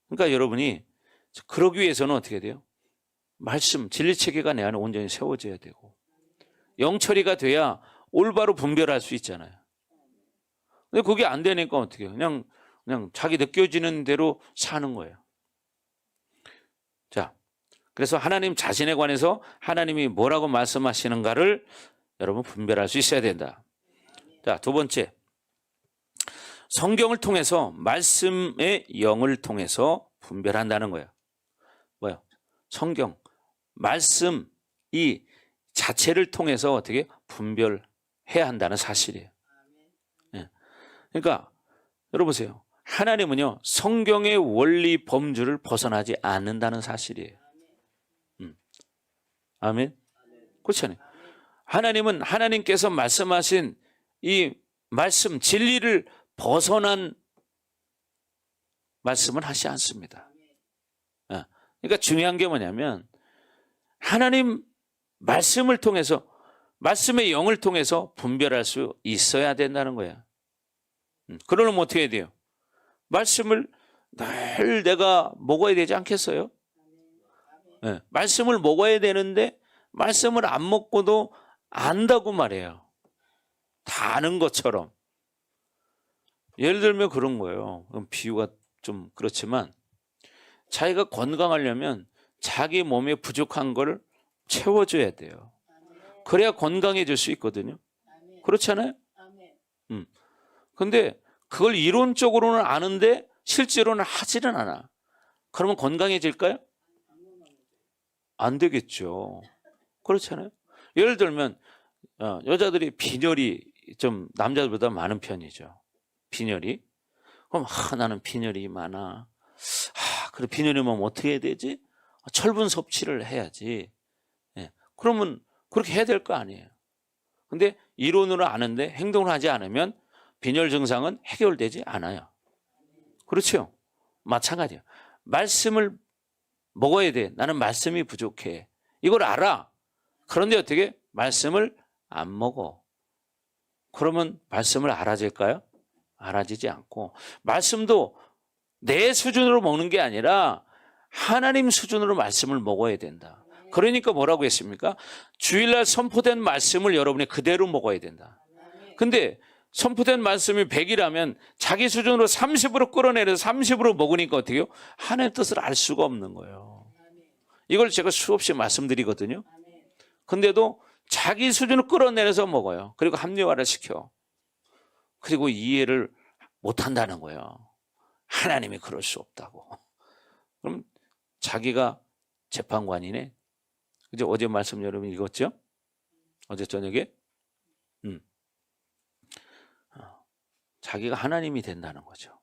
그러니까 여러분이 그러기 위해서는 어떻게 돼요? 말씀, 진리체계가 내 안에 온전히 세워져야 되고 영처리가 돼야 올바로 분별할 수 있잖아요. 근데 그게 안 되니까 어떻게 해요? 그냥 자기 느껴지는 대로 사는 거예요. 자, 그래서 하나님 자신에 관해서 하나님이 뭐라고 말씀하시는가를 여러분 분별할 수 있어야 된다. 자, 두 번째, 성경을 통해서 말씀의 영을 통해서 분별한다는 거예요. 뭐요? 성경, 말씀 이 자체를 통해서 어떻게 분별해야 한다는 사실이에요. 네. 그러니까 여러분 보세요. 하나님은요 성경의 원리 범주를 벗어나지 않는다는 사실이에요. 아멘. 그렇잖아요. 하나님은 하나님께서 말씀하신 이 말씀, 진리를 벗어난 말씀을 하지 않습니다. 그러니까 중요한 게 뭐냐면 하나님 말씀을 통해서, 말씀의 영을 통해서 분별할 수 있어야 된다는 거야. 그러려면 어떻게 해야 돼요? 말씀을 늘 내가 먹어야 되지 않겠어요? 네, 말씀을 먹어야 되는데 말씀을 안 먹고도 안다고 말해요. 다 아는 것처럼. 예를 들면 그런 거예요. 비유가 좀 그렇지만 자기가 건강하려면 자기 몸에 부족한 걸 채워줘야 돼요. 그래야 건강해질 수 있거든요. 그렇잖아요? 근데 그걸 이론적으로는 아는데 실제로는 하지는 않아. 그러면 건강해질까요? 안 되겠죠. 그렇잖아요? 예를 들면 여자들이 빈혈이 좀 남자들보다 많은 편이죠. 빈혈이. 그럼 나는 빈혈이 많아. 그래 빈혈이 면 어떻게 해야 되지? 철분 섭취를 해야지. 그러면 그렇게 해야 될 거 아니에요. 근데 이론으로 아는데 행동을 하지 않으면 빈혈 증상은 해결되지 않아요. 그렇죠? 마찬가지예요. 말씀을 먹어야 돼. 나는 말씀이 부족해. 이걸 알아. 그런데 어떻게? 말씀을 안 먹어. 그러면 말씀을 알아질까요? 알아지지 않고, 말씀도 내 수준으로 먹는 게 아니라 하나님 수준으로 말씀을 먹어야 된다. 그러니까 뭐라고 했습니까? 주일날 선포된 말씀을 여러분이 그대로 먹어야 된다. 근데 선포된 말씀이 100이라면 자기 수준으로 30으로 끌어내려서 30으로 먹으니까 어떻게 해요? 하나님의 뜻을 알 수가 없는 거예요. 이걸 제가 수없이 말씀드리거든요. 근데도 자기 수준으로 끌어내려서 먹어요. 그리고 합리화를 시켜. 그리고 이해를 못한다는 거예요. 하나님이 그럴 수 없다고. 그럼 자기가 재판관이네. 그죠? 어제 말씀 여러분 읽었죠? 어제 저녁에? 자기가 하나님이 된다는 거죠.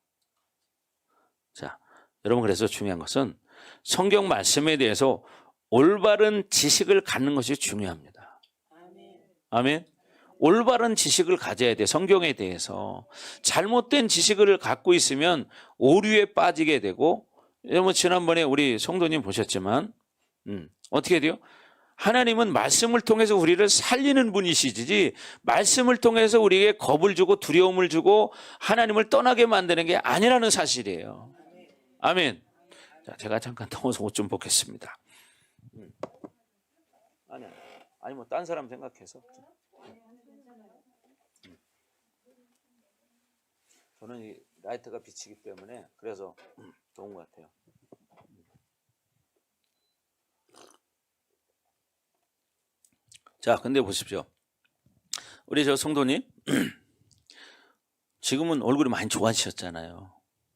자, 여러분 그래서 중요한 것은 성경 말씀에 대해서 올바른 지식을 갖는 것이 중요합니다. 아멘. 올바른 지식을 가져야 돼. 성경에 대해서. 잘못된 지식을 갖고 있으면 오류에 빠지게 되고, 여러분 지난번에 우리 성도님 보셨지만 어떻게 돼요? 하나님은 말씀을 통해서 우리를 살리는 분이시지 말씀을 통해서 우리에게 겁을 주고 두려움을 주고 하나님을 떠나게 만드는 게 아니라는 사실이에요. 아멘. 자, 제가 잠깐 더워서 옷 좀 벗겠습니다. 아니 뭐 딴 사람 생각해서. 저는 이 라이트가 비치기 때문에 그래서 좋은 것 같아요. 자, 근데 보십시오. 우리 저 성도님 지금은 얼굴이 많이 좋아지셨잖아요.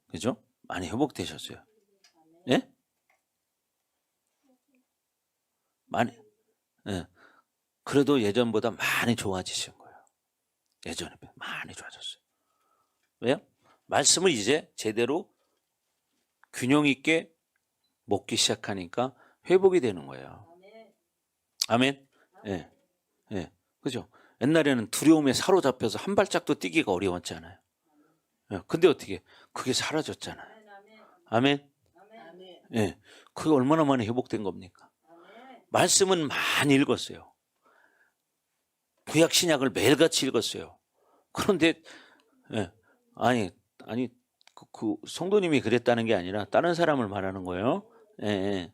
그죠? 많이 회복되셨어요. 예? 많이. 예. 그래도 예전보다 많이 좋아지신 거예요. 예전에 많이 좋아졌어요. 왜요? 말씀을 이제 제대로 균형 있게 먹기 시작하니까 회복이 되는 거예요. 아멘. 예. 예. 그죠? 옛날에는 두려움에 사로잡혀서 한 발짝도 뛰기가 어려웠잖아요. 예. 근데 어떻게? 그게 사라졌잖아요. 아멘. 예. 그게 얼마나 많이 회복된 겁니까? 말씀은 많이 읽었어요. 구약 신약을 매일같이 읽었어요. 그런데 예. 아니 그 성도님이 그랬다는 게 아니라 다른 사람을 말하는 거예요. 예.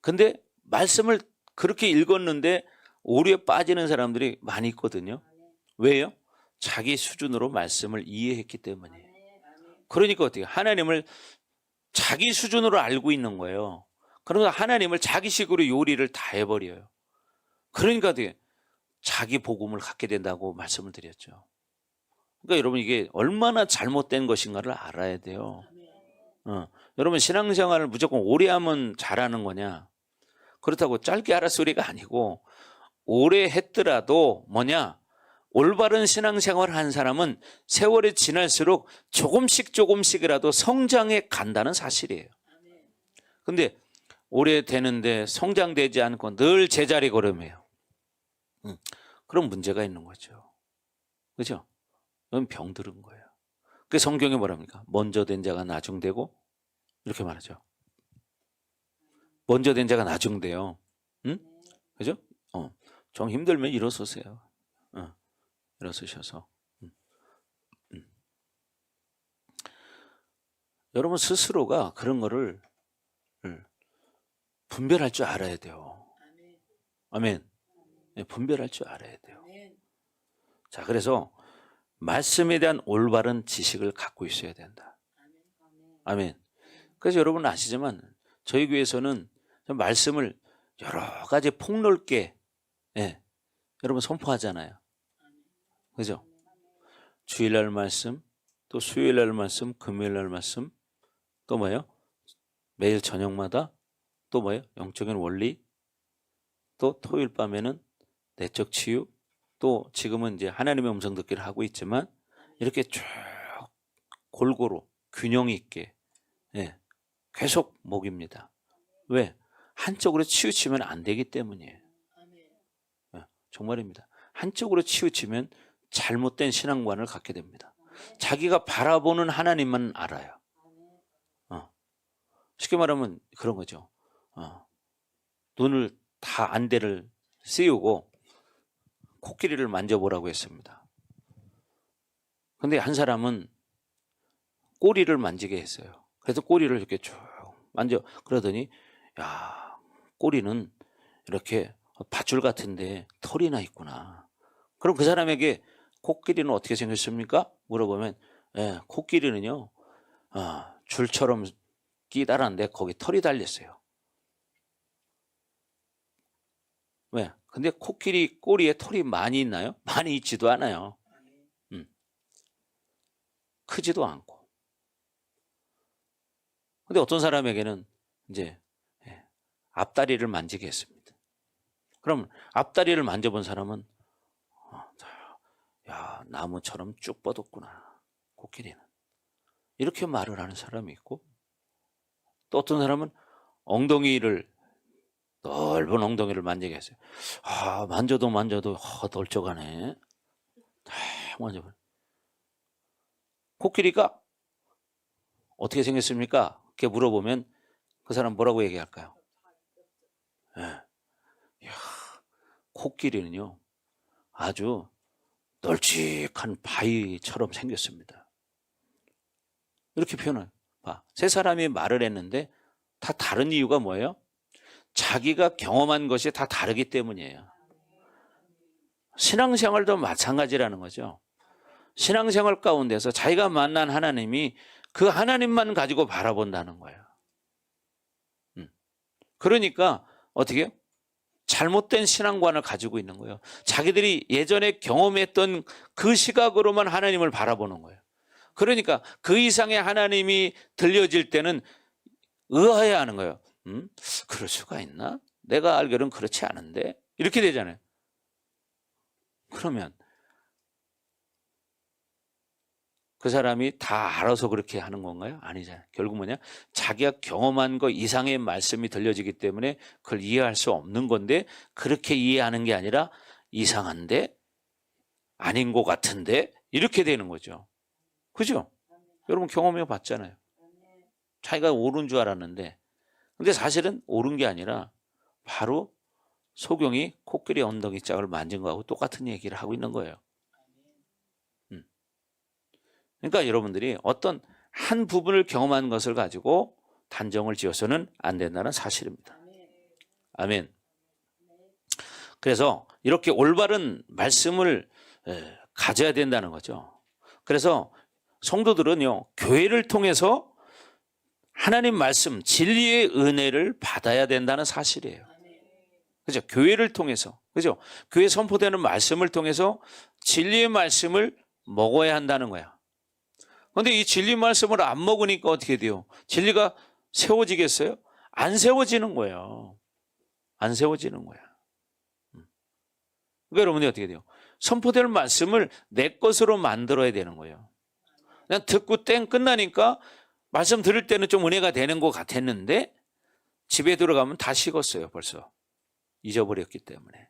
근데 말씀을 그렇게 읽었는데 오류에 빠지는 사람들이 많이 있거든요. 왜요? 자기 수준으로 말씀을 이해했기 때문이에요. 그러니까 어떻게? 하나님을 자기 수준으로 알고 있는 거예요. 그러면 하나님을 자기식으로 요리를 다 해버려요. 그러니까 어떻게? 자기 복음을 갖게 된다고 말씀을 드렸죠. 그러니까 여러분 이게 얼마나 잘못된 것인가를 알아야 돼요. 여러분 신앙생활을 무조건 오래 하면 잘하는 거냐? 그렇다고 짧게 하라 소리가 아니고 오래 했더라도 뭐냐? 올바른 신앙생활을 한 사람은 세월이 지날수록 조금씩이라도 성장해 간다는 사실이에요. 근데 오래 되는데 성장되지 않고 늘 제자리 걸음이에요. 그런 문제가 있는 거죠. 그죠? 이건 병들은 거예요. 그 성경에 뭐랍니까? 먼저 된 자가 나중되고 이렇게 말하죠. 먼저 된 자가 나중돼요. 응? 그죠? 좀 힘들면 일어서세요. 일어서셔서. 여러분 스스로가 그런 거를 분별할 줄 알아야 돼요. 아멘. 네, 분별할 줄 알아야 돼요. 자, 그래서 말씀에 대한 올바른 지식을 갖고 있어야 된다. 아멘. 그래서 여러분 아시지만 저희 교회에서는 말씀을 여러 가지 폭넓게 여러분 선포하잖아요. 그죠? 주일날 말씀, 또 수요일날 말씀, 금요일날 말씀, 또 뭐예요? 매일 저녁마다 또 뭐예요? 영적인 원리, 또 토요일 밤에는 내적 치유, 또 지금은 이제 하나님의 음성 듣기를 하고 있지만 이렇게 쭉 골고루 균형 있게 계속 먹입니다. 왜? 한쪽으로 치우치면 안 되기 때문이에요. 정말입니다. 한쪽으로 치우치면 잘못된 신앙관을 갖게 됩니다. 자기가 바라보는 하나님만 알아요. 쉽게 말하면 그런 거죠. 눈을 다 안대를 씌우고 코끼리를 만져보라고 했습니다. 근데 한 사람은 꼬리를 만지게 했어요. 그래서 꼬리를 이렇게 쭉 만져. 그러더니 야, 꼬리는 이렇게 밧줄 같은데 털이나 있구나. 그럼 그 사람에게 코끼리는 어떻게 생겼습니까? 물어보면 코끼리는요 줄처럼 끼다란데 거기 털이 달렸어요. 왜? 근데 코끼리 꼬리에 털이 많이 있나요? 많이 있지도 않아요. 크지도 않고. 근데 어떤 사람에게는 이제 앞다리를 만지게 했습니다. 그럼 앞다리를 만져본 사람은 야, 나무처럼 쭉 뻗었구나. 코끼리는. 이렇게 말을 하는 사람이 있고, 또 어떤 사람은 넓은 엉덩이를 만지게 했어요. 만져도 널쩍하네. 다 만져봐. 코끼리가 어떻게 생겼습니까? 이렇게 물어보면 그 사람 뭐라고 얘기할까요? 코끼리는요 아주 널찍한 바위처럼 생겼습니다. 이렇게 표현해요. 세 사람이 말을 했는데 다 다른 이유가 뭐예요? 자기가 경험한 것이 다 다르기 때문이에요. 신앙생활도 마찬가지라는 거죠. 신앙생활 가운데서 자기가 만난 하나님이 그 하나님만 가지고 바라본다는 거예요. 그러니까 어떻게 해요? 잘못된 신앙관을 가지고 있는 거예요. 자기들이 예전에 경험했던 그 시각으로만 하나님을 바라보는 거예요. 그러니까 그 이상의 하나님이 들려질 때는 의아해하는 거예요. 그럴 수가 있나? 내가 알기로는 그렇지 않은데? 이렇게 되잖아요. 그러면 그 사람이 다 알아서 그렇게 하는 건가요? 아니잖아요. 결국 뭐냐? 자기가 경험한 거 이상의 말씀이 들려지기 때문에 그걸 이해할 수 없는 건데 그렇게 이해하는 게 아니라 이상한데? 아닌 것 같은데? 이렇게 되는 거죠. 그죠? 여러분 경험해 봤잖아요. 자기가 옳은 줄 알았는데 근데 사실은 옳은 게 아니라 바로 소경이 코끼리 엉덩이 짝을 만진 거하고 똑같은 얘기를 하고 있는 거예요. 그러니까 여러분들이 어떤 한 부분을 경험한 것을 가지고 단정을 지어서는 안 된다는 사실입니다. 아멘. 그래서 이렇게 올바른 말씀을 가져야 된다는 거죠. 그래서 성도들은요, 교회를 통해서 하나님 말씀, 진리의 은혜를 받아야 된다는 사실이에요. 그죠? 교회를 통해서. 그죠? 교회 선포되는 말씀을 통해서 진리의 말씀을 먹어야 한다는 거야. 그런데 이 진리 말씀을 안 먹으니까 어떻게 돼요? 진리가 세워지겠어요? 안 세워지는 거예요. 안 세워지는 거야. 그러니까 여러분이 어떻게 돼요? 선포될 말씀을 내 것으로 만들어야 되는 거예요. 그냥 듣고 땡 끝나니까 말씀 들을 때는 좀 은혜가 되는 것 같았는데 집에 들어가면 다 식었어요. 벌써 잊어버렸기 때문에.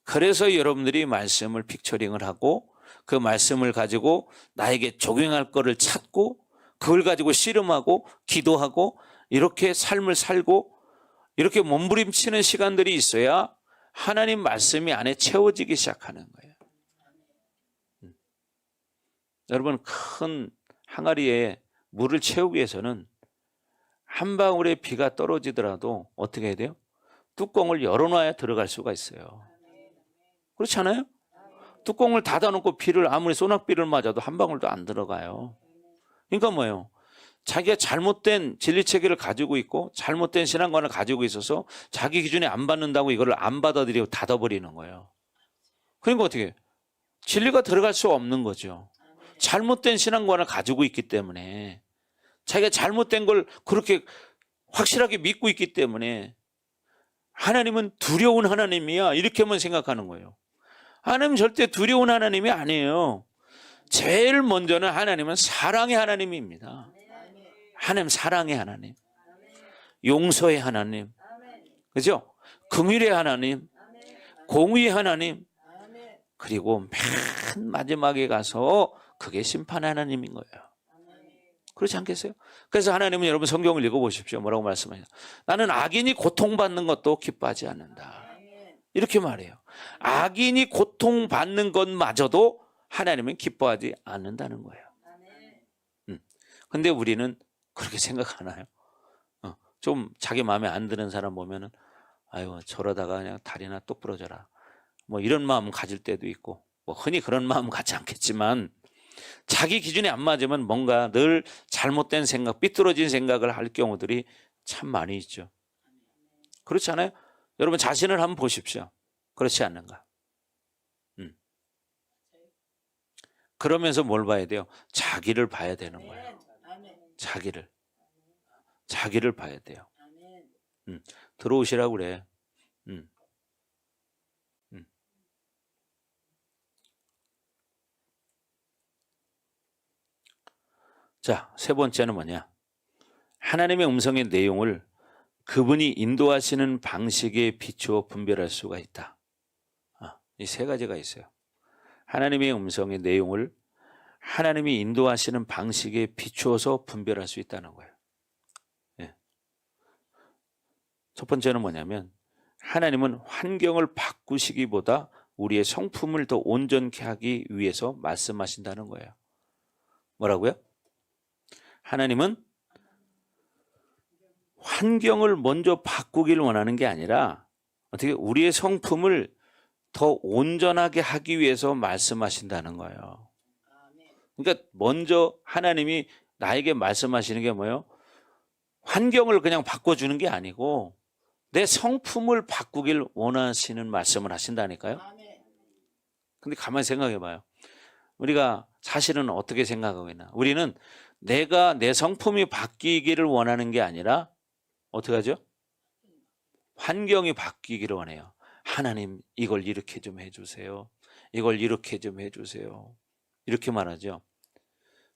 그래서 여러분들이 말씀을 픽처링을 하고 그 말씀을 가지고 나에게 적용할 거를 찾고 그걸 가지고 씨름하고 기도하고 이렇게 삶을 살고 이렇게 몸부림치는 시간들이 있어야 하나님 말씀이 안에 채워지기 시작하는 거예요. 여러분, 큰 항아리에 물을 채우기 위해서는 한 방울의 비가 떨어지더라도 어떻게 해야 돼요? 뚜껑을 열어놔야 들어갈 수가 있어요. 그렇지 않아요? 뚜껑을 닫아놓고 비를 아무리 소낙비를 맞아도 한 방울도 안 들어가요. 그러니까 뭐예요? 자기가 잘못된 진리체계를 가지고 있고 잘못된 신앙관을 가지고 있어서 자기 기준에 안 받는다고 이거를 안 받아들이고 닫아버리는 거예요. 그러니까 어떻게 해요? 진리가 들어갈 수 없는 거죠. 잘못된 신앙관을 가지고 있기 때문에 자기가 잘못된 걸 그렇게 확실하게 믿고 있기 때문에 하나님은 두려운 하나님이야 이렇게만 생각하는 거예요. 하나님은 절대 두려운 하나님이 아니에요. 제일 먼저는 하나님은 사랑의 하나님입니다. 하나님 사랑의 하나님, 용서의 하나님, 그죠? 긍휼의 하나님, 공의의 하나님, 그리고 맨 마지막에 가서 그게 심판 하나님인 거예요. 그렇지 않겠어요? 그래서 하나님은 여러분 성경을 읽어보십시오. 뭐라고 말씀하세요? 나는 악인이 고통받는 것도 기뻐하지 않는다. 이렇게 말해요. 악인이 고통받는 것마저도 하나님은 기뻐하지 않는다는 거예요. 근데 우리는 그렇게 생각하나요? 좀 자기 마음에 안 드는 사람 보면은 아유 저러다가 그냥 다리나 똑 부러져라. 뭐 이런 마음 가질 때도 있고 뭐 흔히 그런 마음 갖지 않겠지만 자기 기준에 안 맞으면 뭔가 늘 잘못된 생각, 삐뚤어진 생각을 할 경우들이 참 많이 있죠. 그렇지 않아요? 여러분 자신을 한번 보십시오. 그렇지 않는가? 그러면서 뭘 봐야 돼요? 자기를 봐야 되는 거예요. 자기를 봐야 돼요. 들어오시라고 그래. 자, 세 번째는 뭐냐? 하나님의 음성의 내용을 그분이 인도하시는 방식에 비추어 분별할 수가 있다. 이 세 가지가 있어요. 하나님의 음성의 내용을 하나님이 인도하시는 방식에 비추어서 분별할 수 있다는 거예요. 예. 첫 번째는 뭐냐면 하나님은 환경을 바꾸시기보다 우리의 성품을 더 온전케 하기 위해서 말씀하신다는 거예요. 뭐라고요? 하나님은 환경을 먼저 바꾸기를 원하는 게 아니라 어떻게 우리의 성품을 더 온전하게 하기 위해서 말씀하신다는 거예요. 그러니까 먼저 하나님이 나에게 말씀하시는 게 뭐예요? 환경을 그냥 바꿔주는 게 아니고 내 성품을 바꾸길 원하시는 말씀을 하신다니까요. 근데 가만히 생각해 봐요. 우리가 사실은 어떻게 생각하고 있나? 우리는 내가 내 성품이 바뀌기를 원하는 게 아니라 어떻게 하죠? 환경이 바뀌기를 원해요. 하나님 이걸 이렇게 좀 해주세요. 이걸 이렇게 좀 해주세요. 이렇게 말하죠.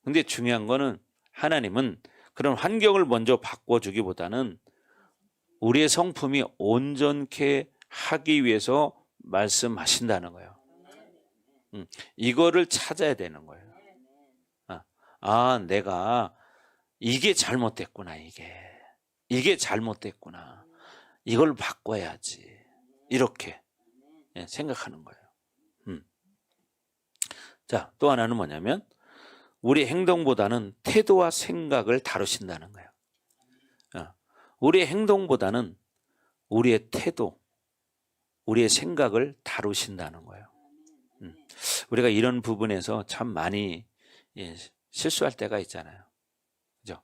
근데 중요한 거는 하나님은 그런 환경을 먼저 바꿔주기보다는 우리의 성품이 온전케 하기 위해서 말씀하신다는 거예요. 이거를 찾아야 되는 거예요. 내가 이게 잘못됐구나. 이게 잘못됐구나. 이걸 바꿔야지. 이렇게 생각하는 거예요. 자, 또 하나는 뭐냐면 우리 행동보다는 태도와 생각을 다루신다는 거예요. 우리의 행동보다는 우리의 태도, 우리의 생각을 다루신다는 거예요. 우리가 이런 부분에서 참 많이 실수할 때가 있잖아요. 그죠?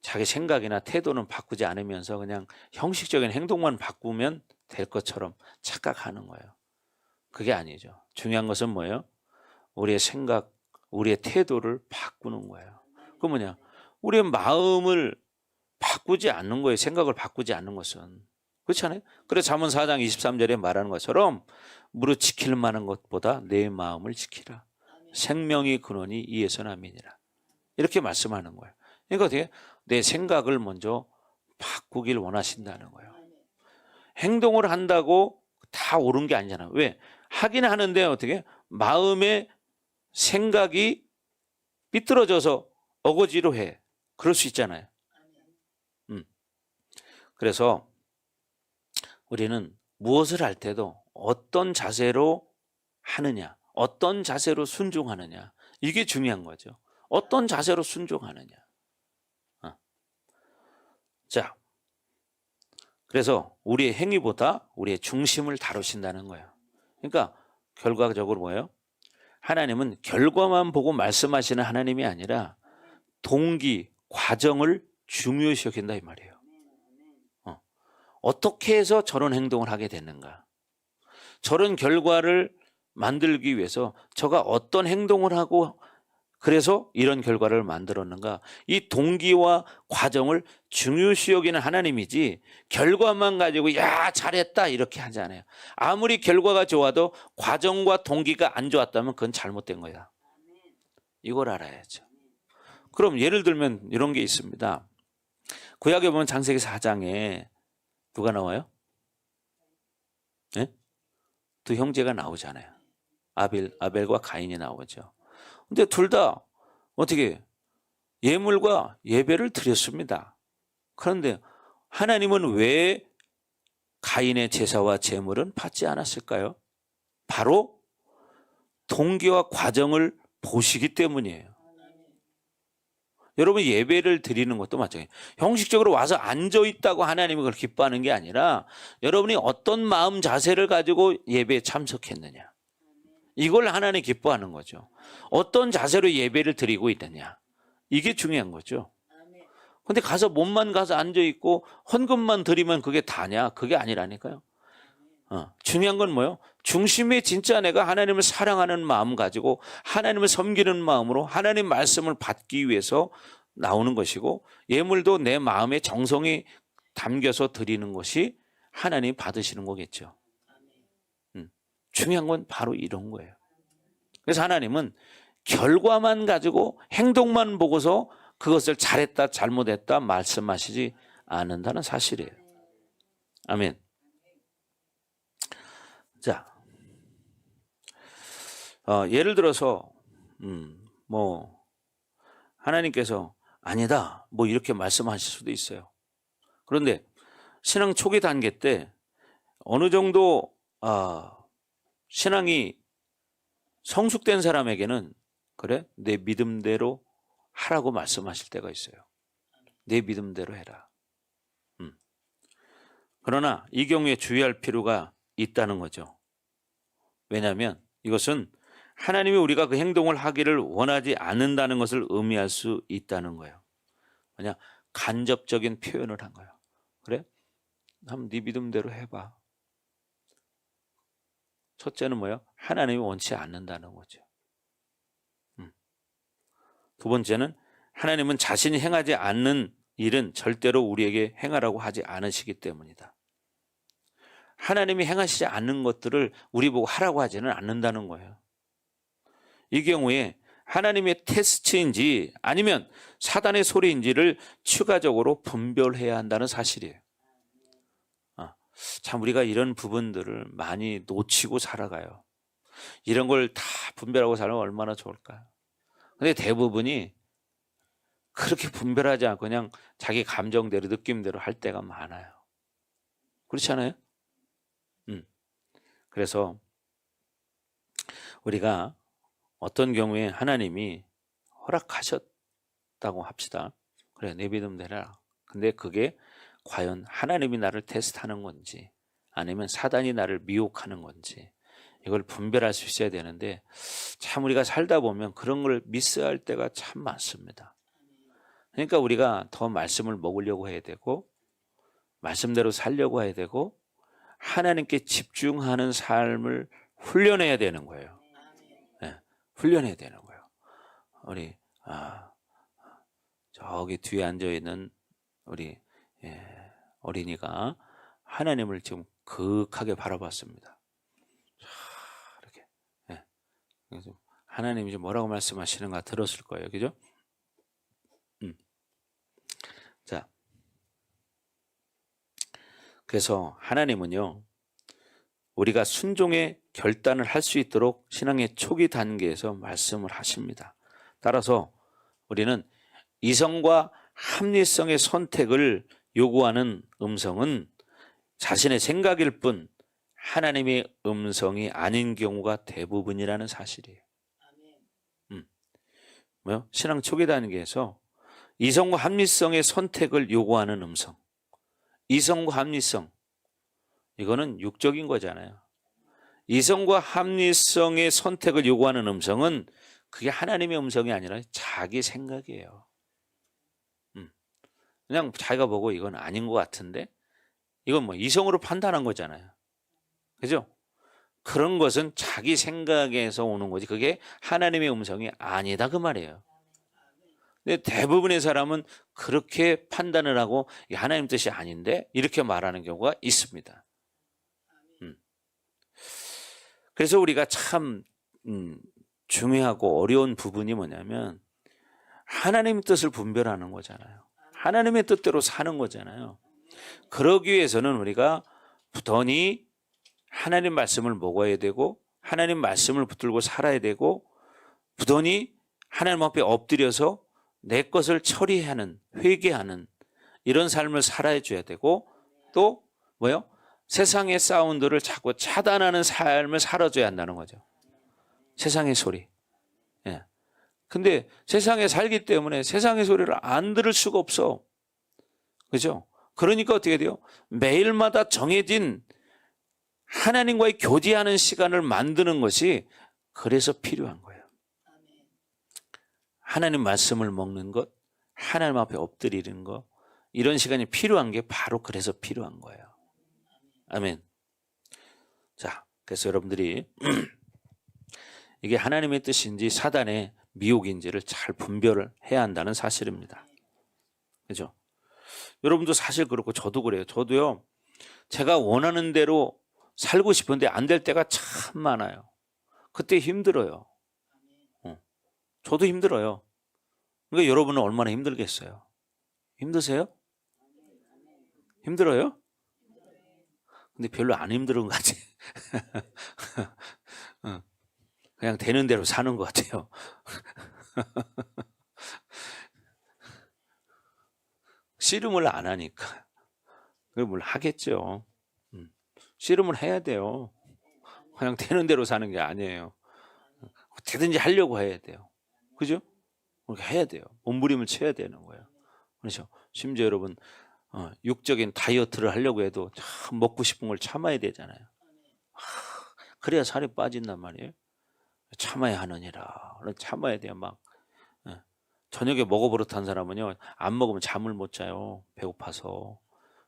자기 생각이나 태도는 바꾸지 않으면서 그냥 형식적인 행동만 바꾸면 될 것처럼 착각하는 거예요. 그게 아니죠. 중요한 것은 뭐예요? 우리의 생각, 우리의 태도를 바꾸는 거예요. 그 뭐냐? 우리의 마음을 바꾸지 않는 거예요. 생각을 바꾸지 않는 것은. 그렇지 않아요? 그래서 잠언 4장 23절에 말하는 것처럼 무릇 지킬 만한 것보다 내 마음을 지키라. 생명의 근원이 이에서 남이니라. 이렇게 말씀하는 거예요. 그러니까 어떻게 내 생각을 먼저 바꾸길 원하신다는 거예요. 행동을 한다고 다 옳은 게 아니잖아. 왜? 하긴 하는데 어떻게? 마음의 생각이 삐뚤어져서 어거지로 해. 그럴 수 있잖아요. 그래서 우리는 무엇을 할 때도 어떤 자세로 하느냐, 어떤 자세로 순종하느냐, 이게 중요한 거죠. 어떤 자세로 순종하느냐. 자, 그래서 우리의 행위보다 우리의 중심을 다루신다는 거예요. 그러니까 결과적으로 뭐예요? 하나님은 결과만 보고 말씀하시는 하나님이 아니라 동기, 과정을 중요시 여긴다 이 말이에요. 어떻게 해서 저런 행동을 하게 됐는가? 저런 결과를 만들기 위해서 저가 어떤 행동을 하고 그래서 이런 결과를 만들었는가? 이 동기와 과정을 중요시 여기는 하나님이지 결과만 가지고 야 잘했다 이렇게 하지 않아요. 아무리 결과가 좋아도 과정과 동기가 안 좋았다면 그건 잘못된 거야. 이걸 알아야죠. 그럼 예를 들면 이런 게 있습니다. 구약에 보면 창세기 4장에 누가 나와요? 네? 두 형제가 나오잖아요. 아벨과 가인이 나오죠. 근데 둘 다 어떻게 예물과 예배를 드렸습니다. 그런데 하나님은 왜 가인의 제사와 제물은 받지 않았을까요? 바로 동기와 과정을 보시기 때문이에요. 여러분 예배를 드리는 것도 마찬가지예요. 형식적으로 와서 앉아있다고 하나님이 그걸 기뻐하는 게 아니라 여러분이 어떤 마음 자세를 가지고 예배에 참석했느냐. 이걸 하나님 기뻐하는 거죠. 어떤 자세로 예배를 드리고 있느냐. 이게 중요한 거죠. 근데 가서 몸만 가서 앉아있고 헌금만 드리면 그게 다냐? 그게 아니라니까요. 중요한 건 뭐예요? 중심에 진짜 내가 하나님을 사랑하는 마음 가지고 하나님을 섬기는 마음으로 하나님 말씀을 받기 위해서 나오는 것이고 예물도 내 마음의 정성이 담겨서 드리는 것이 하나님이 받으시는 거겠죠. 중요한 건 바로 이런 거예요. 그래서 하나님은 결과만 가지고 행동만 보고서 그것을 잘했다 잘못했다 말씀하시지 않는다는 사실이에요. 아멘. 자, 예를 들어서 뭐 하나님께서 아니다 뭐 이렇게 말씀하실 수도 있어요. 그런데 신앙 초기 단계 때 어느 정도 신앙이 성숙된 사람에게는 그래 내 믿음대로 하라고 말씀하실 때가 있어요. 내 믿음대로 해라. 그러나 이 경우에 주의할 필요가 있다는 거죠. 왜냐하면 이것은 하나님이 우리가 그 행동을 하기를 원하지 않는다는 것을 의미할 수 있다는 거예요. 그냥 간접적인 표현을 한 거예요. 그래? 한번 네 믿음대로 해봐. 첫째는 뭐예요? 하나님이 원치 않는다는 거죠. 두 번째는 하나님은 자신이 행하지 않는 일은 절대로 우리에게 행하라고 하지 않으시기 때문이다. 하나님이 행하시지 않는 것들을 우리 보고 하라고 하지는 않는다는 거예요. 이 경우에 하나님의 테스트인지 아니면 사단의 소리인지를 추가적으로 분별해야 한다는 사실이에요. 참 우리가 이런 부분들을 많이 놓치고 살아가요. 이런 걸 다 분별하고 살면 얼마나 좋을까요? 근데 대부분이 그렇게 분별하지 않고 그냥 자기 감정대로 느낌대로 할 때가 많아요. 그렇지 않아요? 그래서 우리가 어떤 경우에 하나님이 허락하셨다고 합시다. 그래 내 믿음대로 해라. 근데 그게 과연 하나님이 나를 테스트하는 건지 아니면 사단이 나를 미혹하는 건지 이걸 분별할 수 있어야 되는데 참 우리가 살다 보면 그런 걸 미스할 때가 참 많습니다. 그러니까 우리가 더 말씀을 먹으려고 해야 되고 말씀대로 살려고 해야 되고 하나님께 집중하는 삶을 훈련해야 되는 거예요. 네, 훈련해야 되는 거예요. 우리 저기 뒤에 앉아있는 우리 어린이가 하나님을 지금 극하게 바라봤습니다. 이렇게 그래서 하나님이 지금 뭐라고 말씀하시는가 들었을 거예요. 그죠? 자, 그래서 하나님은요 우리가 순종의 결단을 할 수 있도록 신앙의 초기 단계에서 말씀을 하십니다. 따라서 우리는 이성과 합리성의 선택을 요구하는 음성은 자신의 생각일 뿐 하나님의 음성이 아닌 경우가 대부분이라는 사실이에요. 뭐요? 신앙 초기 단계에서 이성과 합리성의 선택을 요구하는 음성. 이성과 합리성. 이거는 육적인 거잖아요. 이성과 합리성의 선택을 요구하는 음성은 그게 하나님의 음성이 아니라 자기 생각이에요. 그냥 자기가 보고 이건 아닌 것 같은데 이건 뭐 이성으로 판단한 거잖아요. 그죠? 그런 것은 자기 생각에서 오는 거지 그게 하나님의 음성이 아니다 그 말이에요. 근데 대부분의 사람은 그렇게 판단을 하고 하나님 뜻이 아닌데 이렇게 말하는 경우가 있습니다. 그래서 우리가 참 중요하고 어려운 부분이 뭐냐면 하나님의 뜻을 분별하는 거잖아요. 하나님의 뜻대로 사는 거잖아요. 그러기 위해서는 우리가 부단히 하나님 말씀을 먹어야 되고 하나님 말씀을 붙들고 살아야 되고 부단히 하나님 앞에 엎드려서 내 것을 처리하는 회개하는 이런 삶을 살아야 줘야 되고 또 뭐요? 세상의 사운드를 자꾸 차단하는 삶을 살아줘야 한다는 거죠. 세상의 소리. 예. 근데 세상에 살기 때문에 세상의 소리를 안 들을 수가 없어. 그죠? 그러니까 어떻게 돼요? 매일마다 정해진 하나님과의 교제하는 시간을 만드는 것이 그래서 필요한 거예요. 하나님 말씀을 먹는 것, 하나님 앞에 엎드리는 것, 이런 시간이 필요한 게 바로 그래서 필요한 거예요. 아멘. 자, 그래서 여러분들이 이게 하나님의 뜻인지 사단의 미혹인지를 잘 분별을 해야 한다는 사실입니다. 그죠? 여러분도 사실 그렇고 저도 그래요. 저도요, 제가 원하는 대로 살고 싶은데 안 될 때가 참 많아요. 그때 힘들어요. 저도 힘들어요. 그러니까 여러분은 얼마나 힘들겠어요? 힘드세요? 힘들어요? 근데 별로 안 힘든 것 같아요. 그냥 되는 대로 사는 것 같아요. 씨름을 안 하니까. 그걸 뭘 하겠죠. 씨름을 해야 돼요. 그냥 되는 대로 사는 게 아니에요. 어떻게든지 하려고 해야 돼요. 그죠? 그렇게 해야 돼요. 몸부림을 쳐야 되는 거예요. 그렇죠? 심지어 여러분 육적인 다이어트를 하려고 해도 참 먹고 싶은 걸 참아야 되잖아요. 그래야 살이 빠진단 말이에요. 참아야 하느니라. 참아야 돼요. 막 저녁에 먹어버릇한 사람은요 안 먹으면 잠을 못 자요. 배고파서.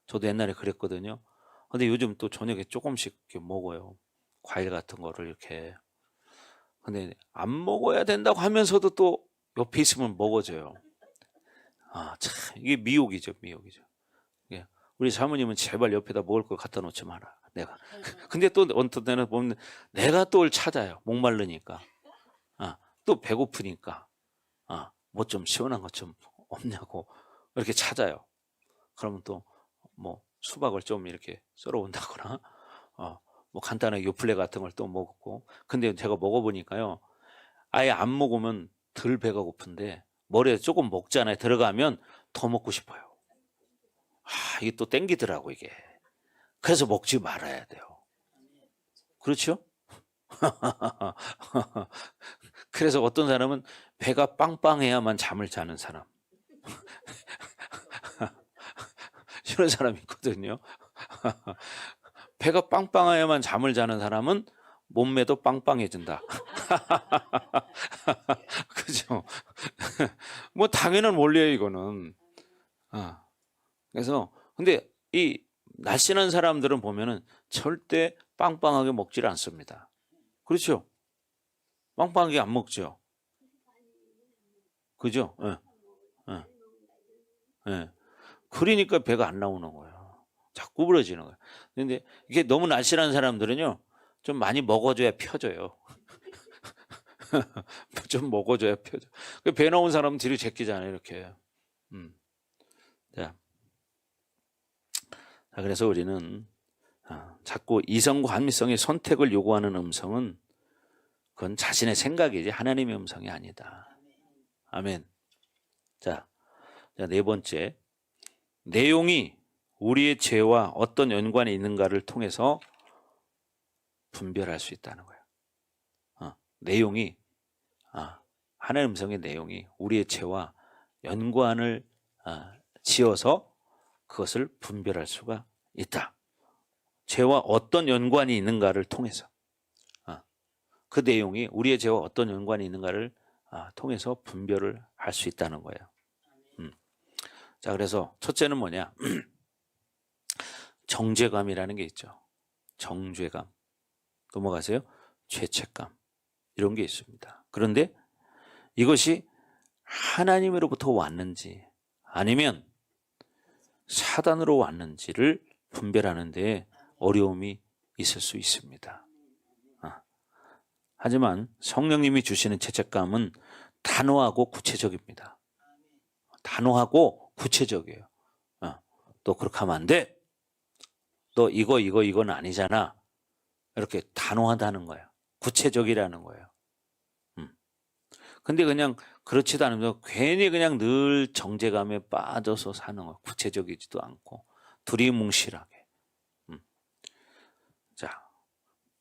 저도 옛날에 그랬거든요. 근데 요즘 또 저녁에 조금씩 이렇게 먹어요. 과일 같은 거를 이렇게. 근데 안 먹어야 된다고 하면서도 또 옆에 있으면 먹어줘요. 참 이게 미혹이죠, 미혹이죠. 우리 사모님은 제발 옆에다 먹을 걸 갖다 놓지 마라. 내가. 근데 또 어떤 때는 보면 내가 또 찾아요. 목마르니까. 또 배고프니까. 뭐 좀 시원한 것 좀 없냐고 이렇게 찾아요. 그러면 또 뭐 수박을 좀 이렇게 썰어 온다거나 뭐 간단하게 요플레 같은 걸 또 먹고. 근데 제가 먹어보니까요. 아예 안 먹으면 덜 배가 고픈데 머리에 조금 먹잖아요. 들어가면 더 먹고 싶어요. 이게 또 땡기더라고 이게. 그래서 먹지 말아야 돼요. 그렇죠? 그래서 어떤 사람은 배가 빵빵해야만 잠을 자는 사람. 이런 사람이 있거든요. 배가 빵빵해야만 잠을 자는 사람은 몸매도 빵빵해진다. 그죠? 뭐 당연한 원리예요 이거는. 그래서 근데 이 날씬한 사람들은 보면은 절대 빵빵하게 먹지를 않습니다. 그렇죠? 빵빵하게 안 먹죠. 그죠? 예. 그러니까 배가 안 나오는 거예요. 자꾸 부러지는 거예요. 근데 이게 너무 날씬한 사람들은요, 좀 많이 먹어줘야 펴져요. 좀 먹어줘야 펴져. 배 나온 사람은 뒤로 제끼잖아요, 이렇게. 자, 그래서 우리는 자꾸 이성과 합리성의 선택을 요구하는 음성은 그건 자신의 생각이지 하나님의 음성이 아니다. 아멘. 자, 네 번째. 내용이 우리의 죄와 어떤 연관이 있는가를 통해서 분별할 수 있다는 거예요. 내용이, 하나님의 음성의 내용이 우리의 죄와 연관을 지어서 그것을 분별할 수가 있다. 죄와 어떤 연관이 있는가를 통해서 그 내용이 우리의 죄와 어떤 연관이 있는가를 통해서 분별을 할 수 있다는 거예요. 자, 그래서 첫째는 뭐냐? 정죄감이라는 게 있죠. 정죄감. 넘어가세요. 죄책감. 이런 게 있습니다. 그런데 이것이 하나님으로부터 왔는지 아니면 사단으로 왔는지를 분별하는 데 어려움이 있을 수 있습니다. 하지만 성령님이 주시는 죄책감은 단호하고 구체적입니다. 단호하고 구체적이에요. 너 그렇게 하면 안 돼. 너 이건 아니잖아. 이렇게 단호하다는 거예요. 구체적이라는 거예요. 근데 그냥 그렇지도 않으면서 괜히 그냥 늘 정죄감에 빠져서 사는 거예요. 구체적이지도 않고 두리뭉실하게. 자,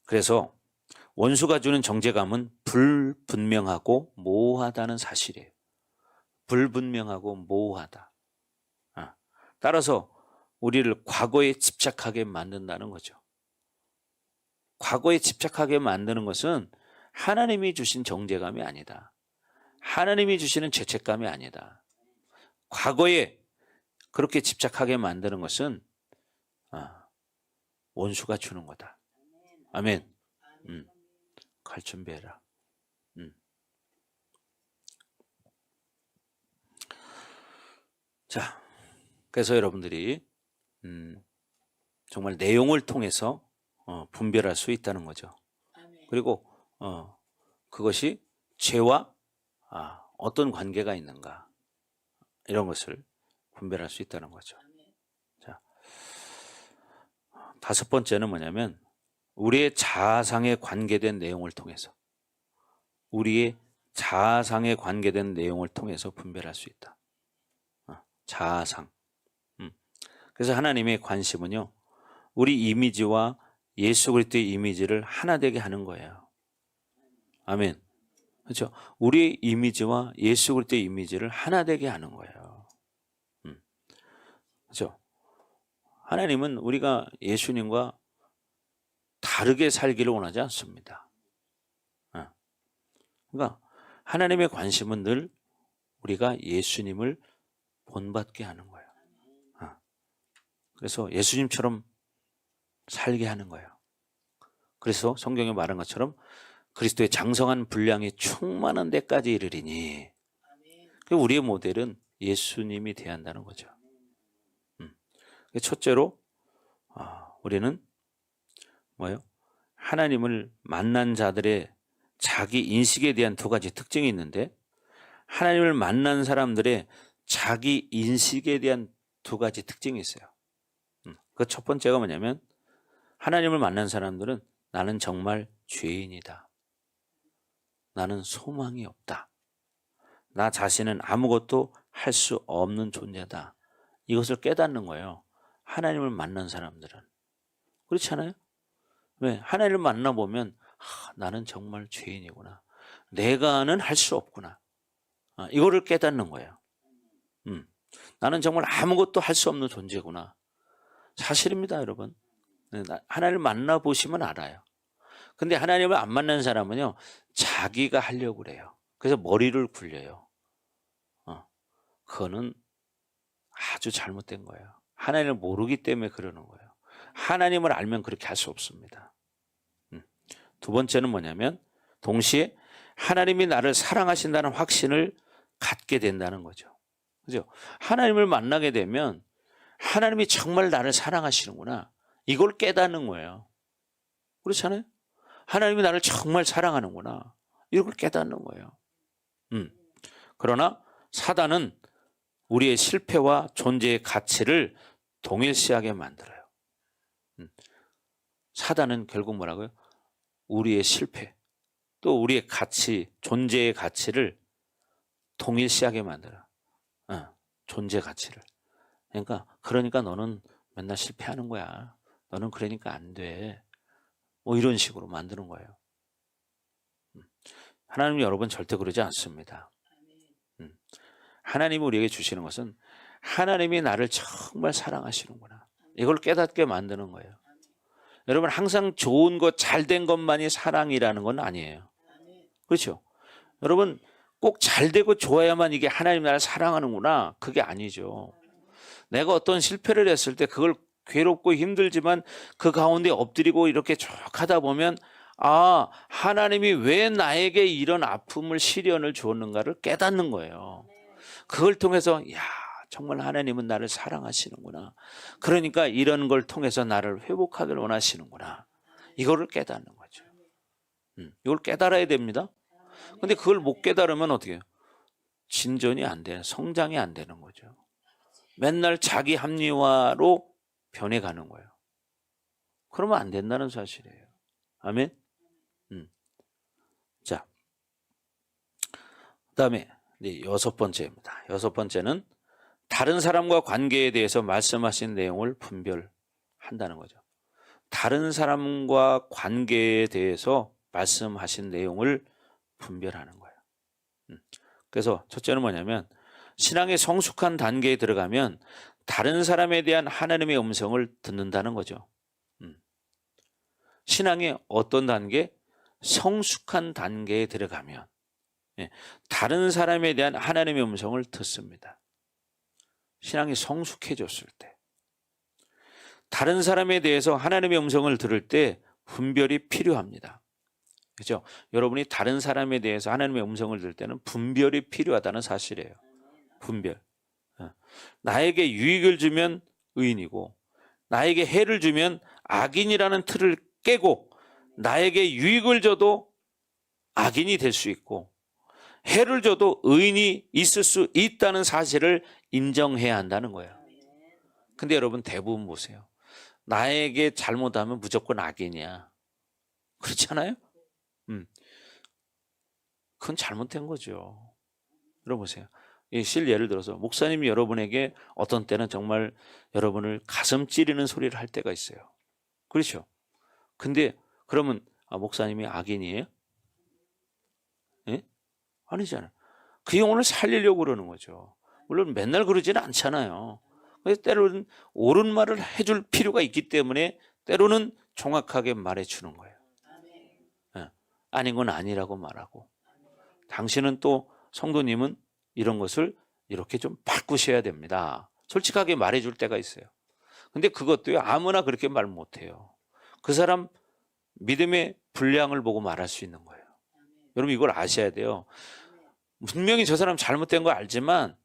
그래서 원수가 주는 정죄감은 불분명하고 모호하다는 사실이에요. 불분명하고 모호하다. 따라서 우리를 과거에 집착하게 만든다는 거죠. 과거에 집착하게 만드는 것은 하나님이 주신 정죄감이 아니다. 하나님이 주시는 죄책감이 아니다. 과거에 그렇게 집착하게 만드는 것은 원수가 주는 거다. 아멘. 갈 준비해라. 자, 그래서 여러분들이 정말 내용을 통해서 분별할 수 있다는 거죠. 그리고 그것이 죄와 어떤 관계가 있는가 이런 것을 분별할 수 있다는 거죠. 자, 다섯 번째는 뭐냐면 우리의 자아상에 관계된 내용을 통해서 우리의 자아상에 관계된 내용을 통해서 분별할 수 있다. 자아상. 그래서 하나님의 관심은요, 우리 이미지와 예수 그리스도의 이미지를 하나 되게 하는 거예요. 아멘. 그렇죠? 우리의 이미지와 예수 그리스도의 이미지를 하나 되게 하는 거예요. 그렇죠? 하나님은 우리가 예수님과 다르게 살기를 원하지 않습니다. 그러니까 하나님의 관심은 늘 우리가 예수님을 본받게 하는 거예요. 그래서 예수님처럼 살게 하는 거예요. 그래서 성경에 말한 것처럼 그리스도의 장성한 분량이 충만한 데까지 이르리니 우리의 모델은 예수님이 돼야 한다는 거죠. 첫째로 우리는 뭐예요? 하나님을 만난 자들의 자기 인식에 대한 두 가지 특징이 있는데 하나님을 만난 사람들의 자기 인식에 대한 두 가지 특징이 있어요. 그 첫 번째가 뭐냐면 하나님을 만난 사람들은 나는 정말 죄인이다. 나는 소망이 없다. 나 자신은 아무것도 할 수 없는 존재다. 이것을 깨닫는 거예요. 하나님을 만난 사람들은. 그렇지 않아요? 왜? 하나님을 만나보면 나는 정말 죄인이구나. 내가는 할 수 없구나. 이거를 깨닫는 거예요. 나는 정말 아무것도 할 수 없는 존재구나. 사실입니다, 여러분. 하나님을 만나보시면 알아요. 근데 하나님을 안 만난 사람은요, 자기가 하려고 그래요. 그래서 머리를 굴려요. 그거는 아주 잘못된 거예요. 하나님을 모르기 때문에 그러는 거예요. 하나님을 알면 그렇게 할 수 없습니다. 두 번째는 뭐냐면 동시에 하나님이 나를 사랑하신다는 확신을 갖게 된다는 거죠. 그죠? 하나님을 만나게 되면 하나님이 정말 나를 사랑하시는구나. 이걸 깨닫는 거예요. 그렇잖아요? 하나님이 나를 정말 사랑하는구나. 이걸 깨닫는 거예요. 그러나 사단은 우리의 실패와 존재의 가치를 동일시하게 만들어요. 사단은 결국 뭐라고요? 우리의 실패, 또 우리의 가치, 존재의 가치를 동일시하게 만들어. 존재 가치를. 그러니까 너는 맨날 실패하는 거야. 너는 그러니까 안 돼. 뭐 이런 식으로 만드는 거예요. 하나님 여러분 절대 그러지 않습니다. 하나님이 우리에게 주시는 것은 하나님이 나를 정말 사랑하시는구나. 이걸 깨닫게 만드는 거예요. 여러분 항상 좋은 것, 잘된 것만이 사랑이라는 건 아니에요. 그렇죠? 여러분 꼭 잘되고 좋아야만 이게 하나님 나를 사랑하는구나. 그게 아니죠. 내가 어떤 실패를 했을 때 그걸 괴롭고 힘들지만 그 가운데 엎드리고 이렇게 쭉 하다 보면 하나님이 왜 나에게 이런 아픔을 시련을 주었는가를 깨닫는 거예요. 그걸 통해서 정말 하나님은 나를 사랑하시는구나. 그러니까 이런 걸 통해서 나를 회복하길 원하시는구나. 이거를 깨닫는 거죠. 이걸 깨달아야 됩니다. 근데 그걸 못 깨달으면 어떻게 해요? 진전이 안 되는, 성장이 안 되는 거죠. 맨날 자기 합리화로 변해가는 거예요. 그러면 안 된다는 사실이에요. 아멘? 자, 그 다음에 여섯 번째입니다. 여섯 번째는 다른 사람과 관계에 대해서 말씀하신 내용을 분별한다는 거죠. 다른 사람과 관계에 대해서 말씀하신 내용을 분별하는 거예요. 그래서 첫째는 뭐냐면 신앙의 성숙한 단계에 들어가면 다른 사람에 대한 하나님의 음성을 듣는다는 거죠. 신앙의 어떤 단계? 성숙한 단계에 들어가면 다른 사람에 대한 하나님의 음성을 듣습니다. 신앙이 성숙해졌을 때. 다른 사람에 대해서 하나님의 음성을 들을 때 분별이 필요합니다. 그렇죠? 여러분이 다른 사람에 대해서 하나님의 음성을 들을 때는 분별이 필요하다는 사실이에요. 분별. 나에게 유익을 주면 의인이고 나에게 해를 주면 악인이라는 틀을 깨고 나에게 유익을 줘도 악인이 될 수 있고 해를 줘도 의인이 있을 수 있다는 사실을 인정해야 한다는 거예요. 근데 여러분 대부분 보세요. 나에게 잘못하면 무조건 악인이야. 그렇지 않아요? 그건 잘못된 거죠. 여러분 보세요. 예를 들어서 목사님이 여러분에게 어떤 때는 정말 여러분을 가슴 찌르는 소리를 할 때가 있어요. 그렇죠? 근데 그러면 목사님이 악인이에요? 예? 아니잖아요. 그 영혼을 살리려고 그러는 거죠. 물론 맨날 그러지는 않잖아요. 그래서 때로는 옳은 말을 해줄 필요가 있기 때문에 때로는 정확하게 말해주는 거예요. 아닌 건 아니라고 말하고 당신은 또 성도님은 이런 것을 이렇게 좀 바꾸셔야 됩니다. 솔직하게 말해줄 때가 있어요. 근데 그것도요 아무나 그렇게 말 못해요. 그 사람 믿음의 분량을 보고 말할 수 있는 거예요. 여러분 이걸 아셔야 돼요. 분명히 저 사람 잘못된 거 알지만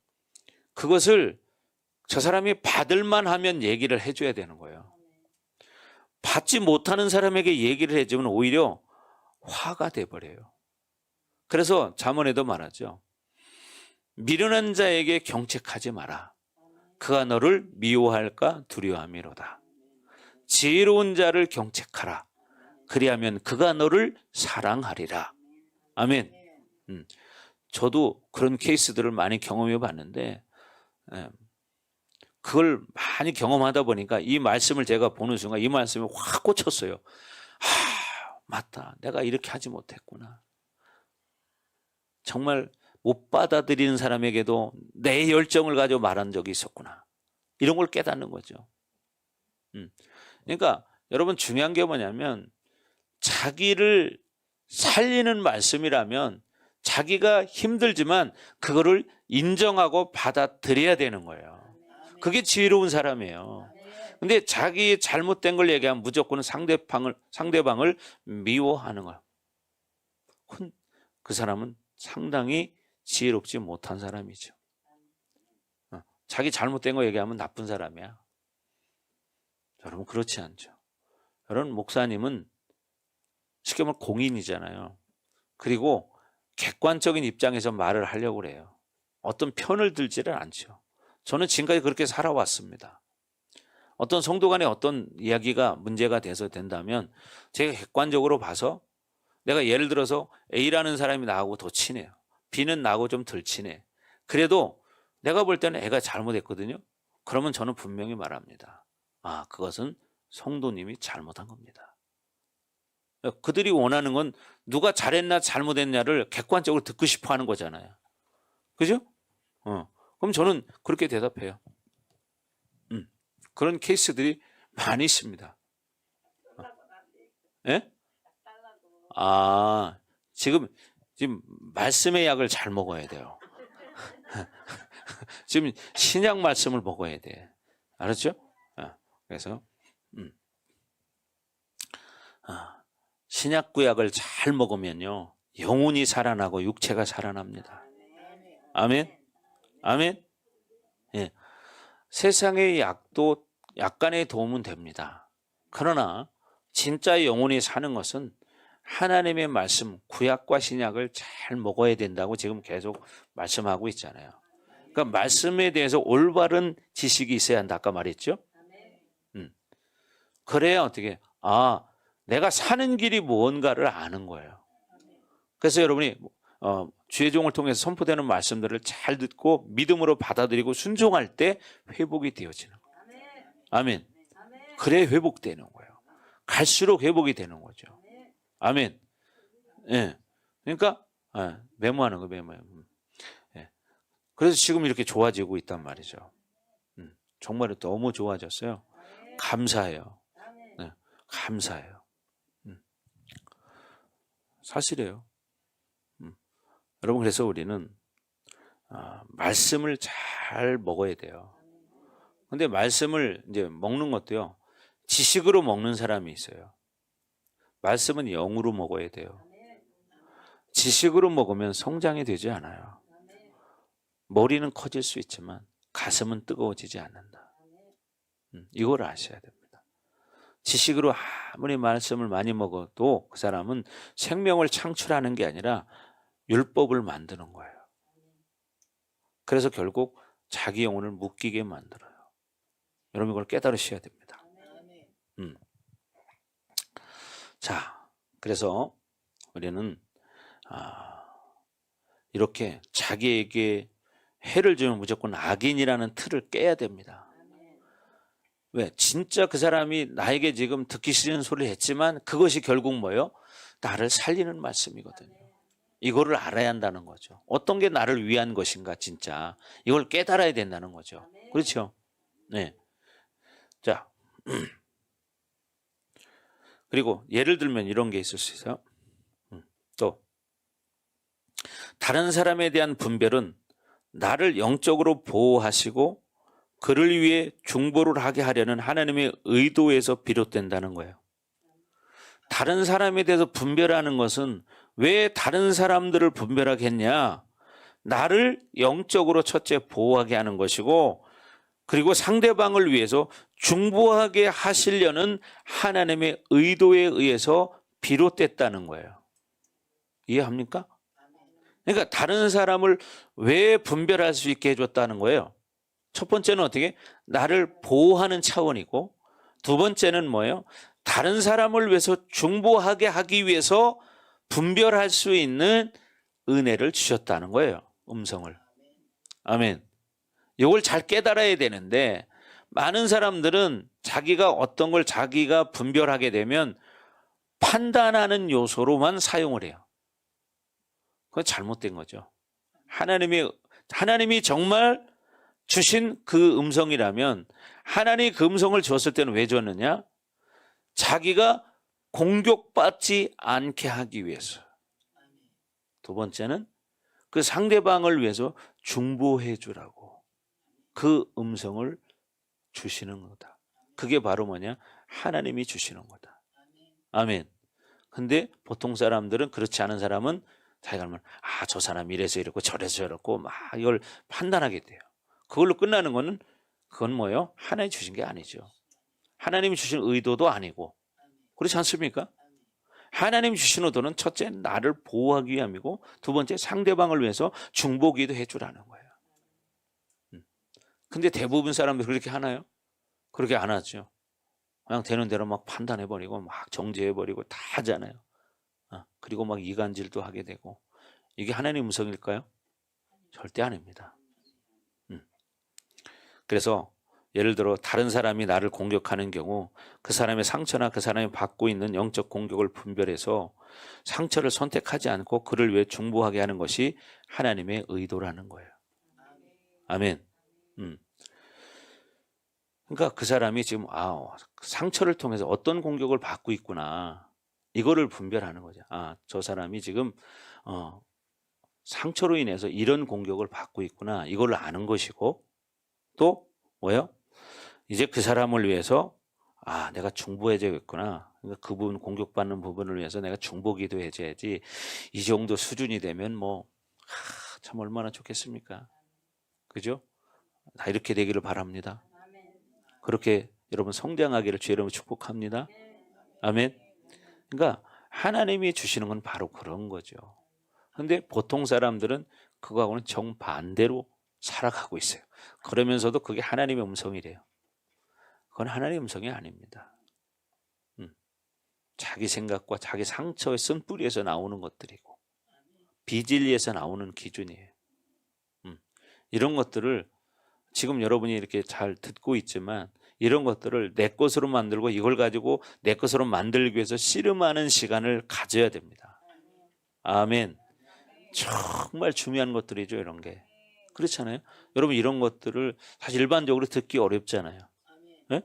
그것을 저 사람이 받을만 하면 얘기를 해줘야 되는 거예요. 받지 못하는 사람에게 얘기를 해주면 오히려 화가 돼버려요. 그래서 잠언에도 말하죠. 미련한 자에게 경책하지 마라. 그가 너를 미워할까 두려워함이로다. 지혜로운 자를 경책하라. 그리하면 그가 너를 사랑하리라. 아멘. 저도 그런 케이스들을 많이 경험해 봤는데 그걸 많이 경험하다 보니까 이 말씀을 제가 보는 순간 이 말씀이 확 꽂혔어요. 맞다. 내가 이렇게 하지 못했구나. 정말 못 받아들이는 사람에게도 내 열정을 가지고 말한 적이 있었구나. 이런 걸 깨닫는 거죠. 그러니까 여러분 중요한 게 뭐냐면 자기를 살리는 말씀이라면 자기가 힘들지만 그거를 인정하고 받아들여야 되는 거예요. 그게 지혜로운 사람이에요. 근데 자기 잘못된 걸 얘기하면 무조건 상대방을 미워하는 거예요. 그 사람은 상당히 지혜롭지 못한 사람이죠. 자기 잘못된 거 얘기하면 나쁜 사람이야. 여러분 그렇지 않죠. 여러분 목사님은 쉽게 말하면 공인이잖아요. 그리고 객관적인 입장에서 말을 하려고 그래요. 어떤 편을 들지를 않죠. 저는 지금까지 그렇게 살아왔습니다. 어떤 성도 간에 어떤 이야기가 문제가 돼서 된다면 제가 객관적으로 봐서 내가 예를 들어서 A라는 사람이 나하고 더 친해요. B는 나하고 좀 덜 친해. 그래도 내가 볼 때는 애가 잘못했거든요. 그러면 저는 분명히 말합니다. 아, 그것은 성도님이 잘못한 겁니다. 그들이 원하는 건 누가 잘했나 잘못했냐를 객관적으로 듣고 싶어 하는 거잖아요. 그죠? 그럼 저는 그렇게 대답해요. 그런 케이스들이 많이 있습니다. 예? 아, 지금 말씀의 약을 잘 먹어야 돼요. 지금 신약 말씀을 먹어야 돼. 알았죠? 그래서 신약 구약을 잘 먹으면요, 영혼이 살아나고 육체가 살아납니다. 아멘. 아멘. 예. 세상의 약도 약간의 도움은 됩니다. 그러나 진짜 영혼이 사는 것은 하나님의 말씀, 구약과 신약을 잘 먹어야 된다고 지금 계속 말씀하고 있잖아요. 그러니까 말씀에 대해서 올바른 지식이 있어야 한다 아까 말했죠. 그래야 어떻게 내가 사는 길이 뭔가를 아는 거예요. 그래서 여러분이 주의 종을 통해서 선포되는 말씀들을 잘 듣고 믿음으로 받아들이고 순종할 때 회복이 되어지는 거예요. 아멘. 그래 회복되는 거예요. 갈수록 회복이 되는 거죠. 아멘. 예. 그러니까 메모하는 거 메모해요. 예. 그래서 지금 이렇게 좋아지고 있단 말이죠. 정말 너무 좋아졌어요. 감사해요. 네. 감사해요. 사실이에요. 여러분, 그래서 우리는 말씀을 잘 먹어야 돼요. 근데 말씀을 이제 먹는 것도요, 지식으로 먹는 사람이 있어요. 말씀은 영으로 먹어야 돼요. 지식으로 먹으면 성장이 되지 않아요. 머리는 커질 수 있지만 가슴은 뜨거워지지 않는다. 이걸 아셔야 됩니다. 지식으로 아무리 말씀을 많이 먹어도 그 사람은 생명을 창출하는 게 아니라 율법을 만드는 거예요. 그래서 결국 자기 영혼을 묶이게 만들어요. 여러분, 이걸 깨달으셔야 됩니다. 자, 그래서 우리는 이렇게 자기에게 해를 주면 무조건 악인이라는 틀을 깨야 됩니다. 왜? 진짜 그 사람이 나에게 지금 듣기 싫은 소리를 했지만 그것이 결국 뭐예요? 나를 살리는 말씀이거든요. 이거를 알아야 한다는 거죠. 어떤 게 나를 위한 것인가, 진짜. 이걸 깨달아야 된다는 거죠. 그렇죠? 네. 자, 그리고 예를 들면 이런 게 있을 수 있어요. 또 다른 사람에 대한 분별은 나를 영적으로 보호하시고 그를 위해 중보를 하게 하려는 하나님의 의도에서 비롯된다는 거예요. 다른 사람에 대해서 분별하는 것은 왜 다른 사람들을 분별하게 했냐? 나를 영적으로 첫째 보호하게 하는 것이고, 그리고 상대방을 위해서 중보하게 하시려는 하나님의 의도에 의해서 비롯됐다는 거예요. 이해합니까? 그러니까 다른 사람을 왜 분별할 수 있게 해줬다는 거예요. 첫 번째는 어떻게? 나를 보호하는 차원이고, 두 번째는 뭐예요? 다른 사람을 위해서 중보하게 하기 위해서 분별할 수 있는 은혜를 주셨다는 거예요. 음성을. 아멘. 이걸 잘 깨달아야 되는데, 많은 사람들은 자기가 어떤 걸 자기가 분별하게 되면 판단하는 요소로만 사용을 해요. 그건 잘못된 거죠. 하나님이 정말 주신 그 음성이라면, 하나님이 그 음성을 주었을 때는 왜 줬느냐? 자기가 공격받지 않게 하기 위해서. 두 번째는 그 상대방을 위해서 중보해 주라고 그 음성을 주시는 거다. 그게 바로 뭐냐? 하나님이 주시는 거다. 아멘. 근데 보통 사람들은, 그렇지 않은 사람은 자기가 하면 저 사람 이래서 이렇고 저래서 저렇고 막 이걸 판단하게 돼요. 그걸로 끝나는 거는, 그건 뭐예요? 하나님이 주신 게 아니죠. 하나님이 주신 의도도 아니고. 그렇지 않습니까? 하나님이 주신 의도는 첫째 나를 보호하기 위함이고, 두 번째 상대방을 위해서 중보기도 해주라는 거예요. 근데 대부분 사람들 그렇게 하나요? 그렇게 안 하죠. 그냥 되는 대로 막 판단해버리고 막 정죄해버리고 다 하잖아요. 그리고 막 이간질도 하게 되고. 이게 하나님의 음성일까요? 절대 아닙니다. 그래서 예를 들어 다른 사람이 나를 공격하는 경우 그 사람의 상처나 그 사람이 받고 있는 영적 공격을 분별해서 상처를 선택하지 않고 그를 위해 중보하게 하는 것이 하나님의 의도라는 거예요. 아멘. 그러니까 그 사람이 지금 상처를 통해서 어떤 공격을 받고 있구나, 이거를 분별하는 거죠. 저 사람이 지금 상처로 인해서 이런 공격을 받고 있구나, 이걸 아는 것이고, 또 뭐예요? 이제 그 사람을 위해서 내가 중보해줘야겠구나. 그러니까 그 부분, 공격받는 부분을 위해서 내가 중보기도 해줘야지. 이 정도 수준이 되면 참 얼마나 좋겠습니까? 그죠? 다 이렇게 되기를 바랍니다. 그렇게 여러분 성장하기를 주의 이름으로 축복합니다. 아멘. 그러니까 하나님이 주시는 건 바로 그런 거죠. 그런데 보통 사람들은 그거하고는 정반대로 살아가고 있어요. 그러면서도 그게 하나님의 음성이래요. 그건 하나님의 음성이 아닙니다. 자기 생각과 자기 상처의 쓴뿌리에서 나오는 것들이고 비진리에서 나오는 기준이에요. 이런 것들을 지금 여러분이 이렇게 잘 듣고 있지만 이런 것들을 내 것으로 만들고 이걸 가지고 내 것으로 만들기 위해서 씨름하는 시간을 가져야 됩니다. 아멘. 정말 중요한 것들이죠, 이런 게. 그렇잖아요. 여러분 이런 것들을 사실 일반적으로 듣기 어렵잖아요. 네?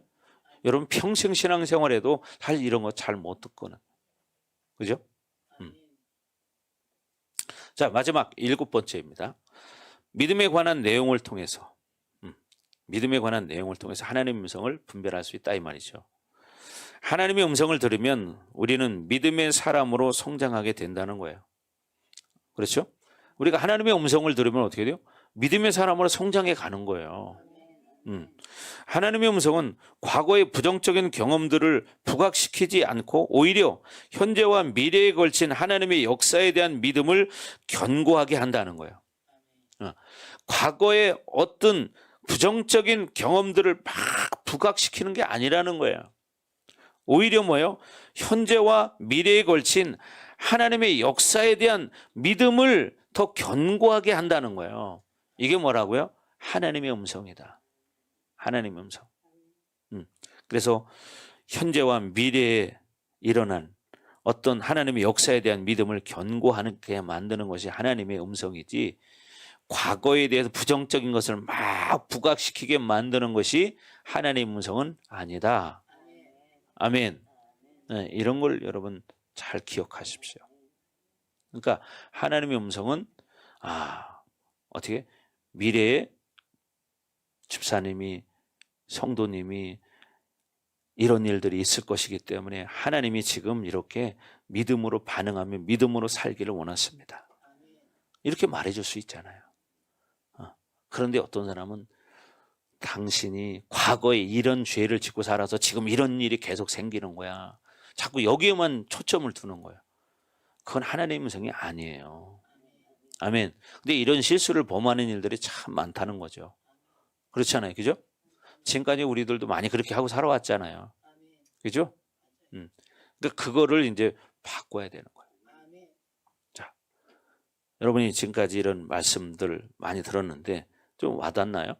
여러분 평생 신앙생활에도 사실 이런 거 잘 못 듣거든. 그죠? 자, 마지막 7번째입니다. 믿음에 관한 내용을 통해서 믿음에 관한 내용을 통해서 하나님의 음성을 분별할 수 있다, 이 말이죠. 하나님의 음성을 들으면 우리는 믿음의 사람으로 성장하게 된다는 거예요. 그렇죠? 우리가 하나님의 음성을 들으면 어떻게 돼요? 믿음의 사람으로 성장해 가는 거예요. 하나님의 음성은 과거의 부정적인 경험들을 부각시키지 않고 오히려 현재와 미래에 걸친 하나님의 역사에 대한 믿음을 견고하게 한다는 거예요. 과거의 어떤 부정적인 경험들을 막 부각시키는 게 아니라는 거예요. 오히려 뭐예요? 현재와 미래에 걸친 하나님의 역사에 대한 믿음을 더 견고하게 한다는 거예요. 이게 뭐라고요? 하나님의 음성이다. 하나님의 음성. 그래서 현재와 미래에 일어난 어떤 하나님의 역사에 대한 믿음을 견고하게 만드는 것이 하나님의 음성이지, 과거에 대해서 부정적인 것을 막 부각시키게 만드는 것이 하나님의 음성은 아니다. 아멘. 네, 이런 걸 여러분 잘 기억하십시오. 그러니까 하나님의 음성은 어떻게 미래에 집사님이, 성도님이 이런 일들이 있을 것이기 때문에 하나님이 지금 이렇게 믿음으로 반응하며 믿음으로 살기를 원하십니다. 이렇게 말해줄 수 있잖아요. 그런데 어떤 사람은 당신이 과거에 이런 죄를 짓고 살아서 지금 이런 일이 계속 생기는 거야, 자꾸 여기에만 초점을 두는 거예요. 그건 하나님의 음성이 아니에요. 아멘. 근데 이런 실수를 범하는 일들이 참 많다는 거죠. 그렇잖아요. 그죠? 지금까지 우리들도 많이 그렇게 하고 살아왔잖아요. 그죠? 그러니까 그거를 이제 바꿔야 되는 거예요. 자, 여러분이 지금까지 이런 말씀들 많이 들었는데 좀 와닿나요?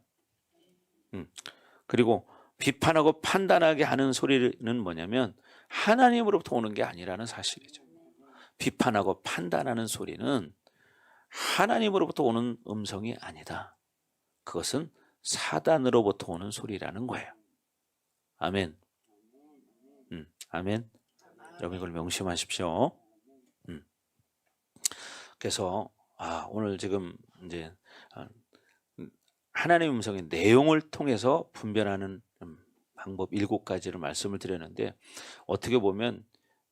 그리고 비판하고 판단하게 하는 소리는 뭐냐면 하나님으로부터 오는 게 아니라는 사실이죠. 비판하고 판단하는 소리는 하나님으로부터 오는 음성이 아니다. 그것은 사단으로부터 오는 소리라는 거예요. 아멘. 아멘. 여러분 이걸 명심하십시오. 그래서 오늘 지금 이제 하나님의 음성의 내용을 통해서 분별하는 방법 7가지를 말씀을 드렸는데, 어떻게 보면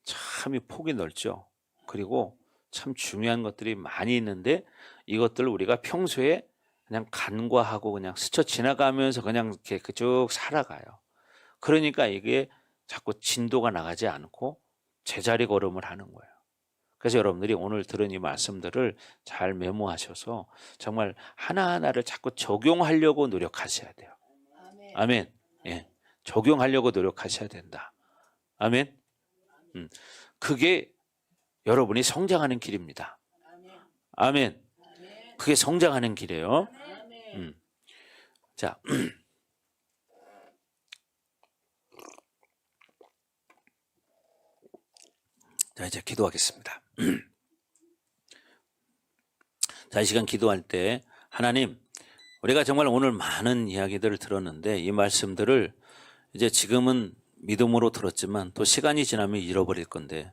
참 폭이 넓죠. 그리고 참 중요한 것들이 많이 있는데 이것들을 우리가 평소에 그냥 간과하고 그냥 스쳐 지나가면서 그냥 이렇게 쭉 살아가요. 그러니까 이게 자꾸 진도가 나가지 않고 제자리 걸음을 하는 거예요. 그래서 여러분들이 오늘 들은 이 말씀들을 잘 메모하셔서 정말 하나하나를 자꾸 적용하려고 노력하셔야 돼요. 아멘. 예. 적용하려고 노력하셔야 된다. 아멘. 그게 여러분이 성장하는 길입니다. 아멘. 그게 성장하는 길이에요. 자, 자 이제 기도하겠습니다. 자, 이 시간 기도할 때 하나님, 우리가 정말 오늘 많은 이야기들을 들었는데 이 말씀들을 이제 지금은 믿음으로 들었지만 또 시간이 지나면 잃어버릴 건데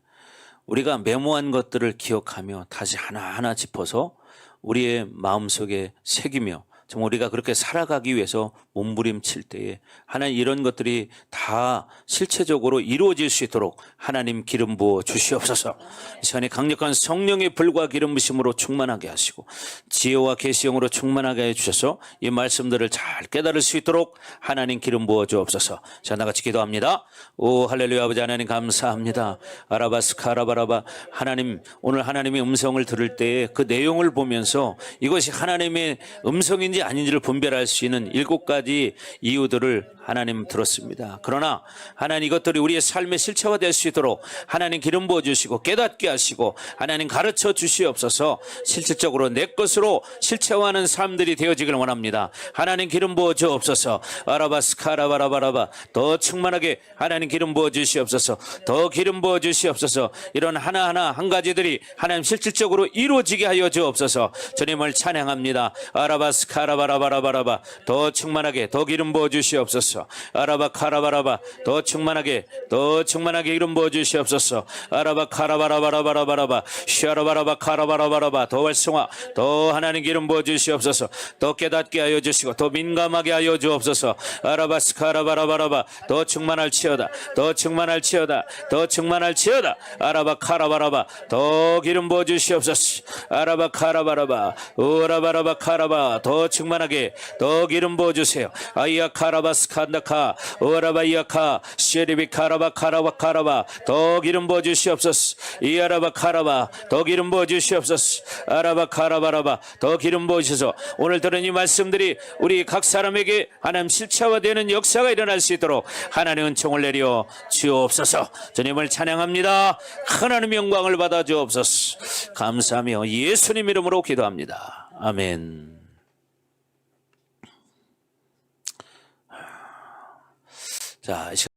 우리가 메모한 것들을 기억하며 다시 하나하나 짚어서 우리의 마음속에 새기며 정말 우리가 그렇게 살아가기 위해서 몸부림칠 때에 하나님 이런 것들이 다 실체적으로 이루어질 수 있도록 하나님 기름 부어 주시옵소서. 이 시간에 강력한 성령의 불과 기름 부심으로 충만하게 하시고 지혜와 계시형으로 충만하게 해주셔서 이 말씀들을 잘 깨달을 수 있도록 하나님 기름 부어 주옵소서. 자, 나같이 기도합니다. 오 할렐루야. 아버지 하나님 감사합니다. 아라바스카라바라바. 하나님, 오늘 하나님의 음성을 들을 때에 그 내용을 보면서 이것이 하나님의 음성인지 아닌지를 분별할 수 있는 7가지 이유들을 하나님 들었습니다. 그러나 하나님 이것들이 우리의 삶의 실체화 될 수 있도록 하나님 기름 부어주시고 깨닫게 하시고 하나님 가르쳐 주시옵소서. 실질적으로 내 것으로 실체화하는 삶들이 되어지길 원합니다. 하나님 기름 부어 주옵소서. 아라바스카라바라바라바. 더 충만하게 하나님 기름 부어 주시옵소서. 더 기름 부어 주시옵소서. 이런 하나하나 한 가지들이 하나님 실질적으로 이루어지게 하여 주옵소서. 주님을 찬양합니다. 아라바스카라바라바라바라바. 더 충만하게 더 기름 부어 주시옵소서. 아라바카라바라바. 더 충만하게 기름 부어 주시옵소서. 아라바카라바라바라바라바. 시아라바라바카라바라바라바. 더 활성화, 더 하나님 기름 부어 주시옵소서. 더 깨닫게 하여 주시고 더 민감하게 하여 주옵소서. 아라바스카라바라바라바. 더 충만할지어다. 더 충만할지어다. 더 충만할지어다. 아라바카라바라바. 더 기름 부어 주시옵소서. 아라바카라바라바. 오라바라바카라바. 더 충만하게 더 기름 부어 주세요. 아이야카라바스칸다카 오라바이야카 시리비카라바카라바카라바. 더 기름 부어 주시옵소서. 이아라바카라바. 더 기름 부어 주시옵소서. 아라바카라바라바. 더 기름 부어 주셔서 오늘 들은 이 말씀들이 우리 각 사람에게 하나님 실체화되는 역사가 일어날 수 있도록 하나님 은총을 내려 주옵소서. 주님을 찬양합니다. 하나님의 영광을 받아 주옵소서. 감사하며 예수님 이름으로 기도합니다. 아멘. 자,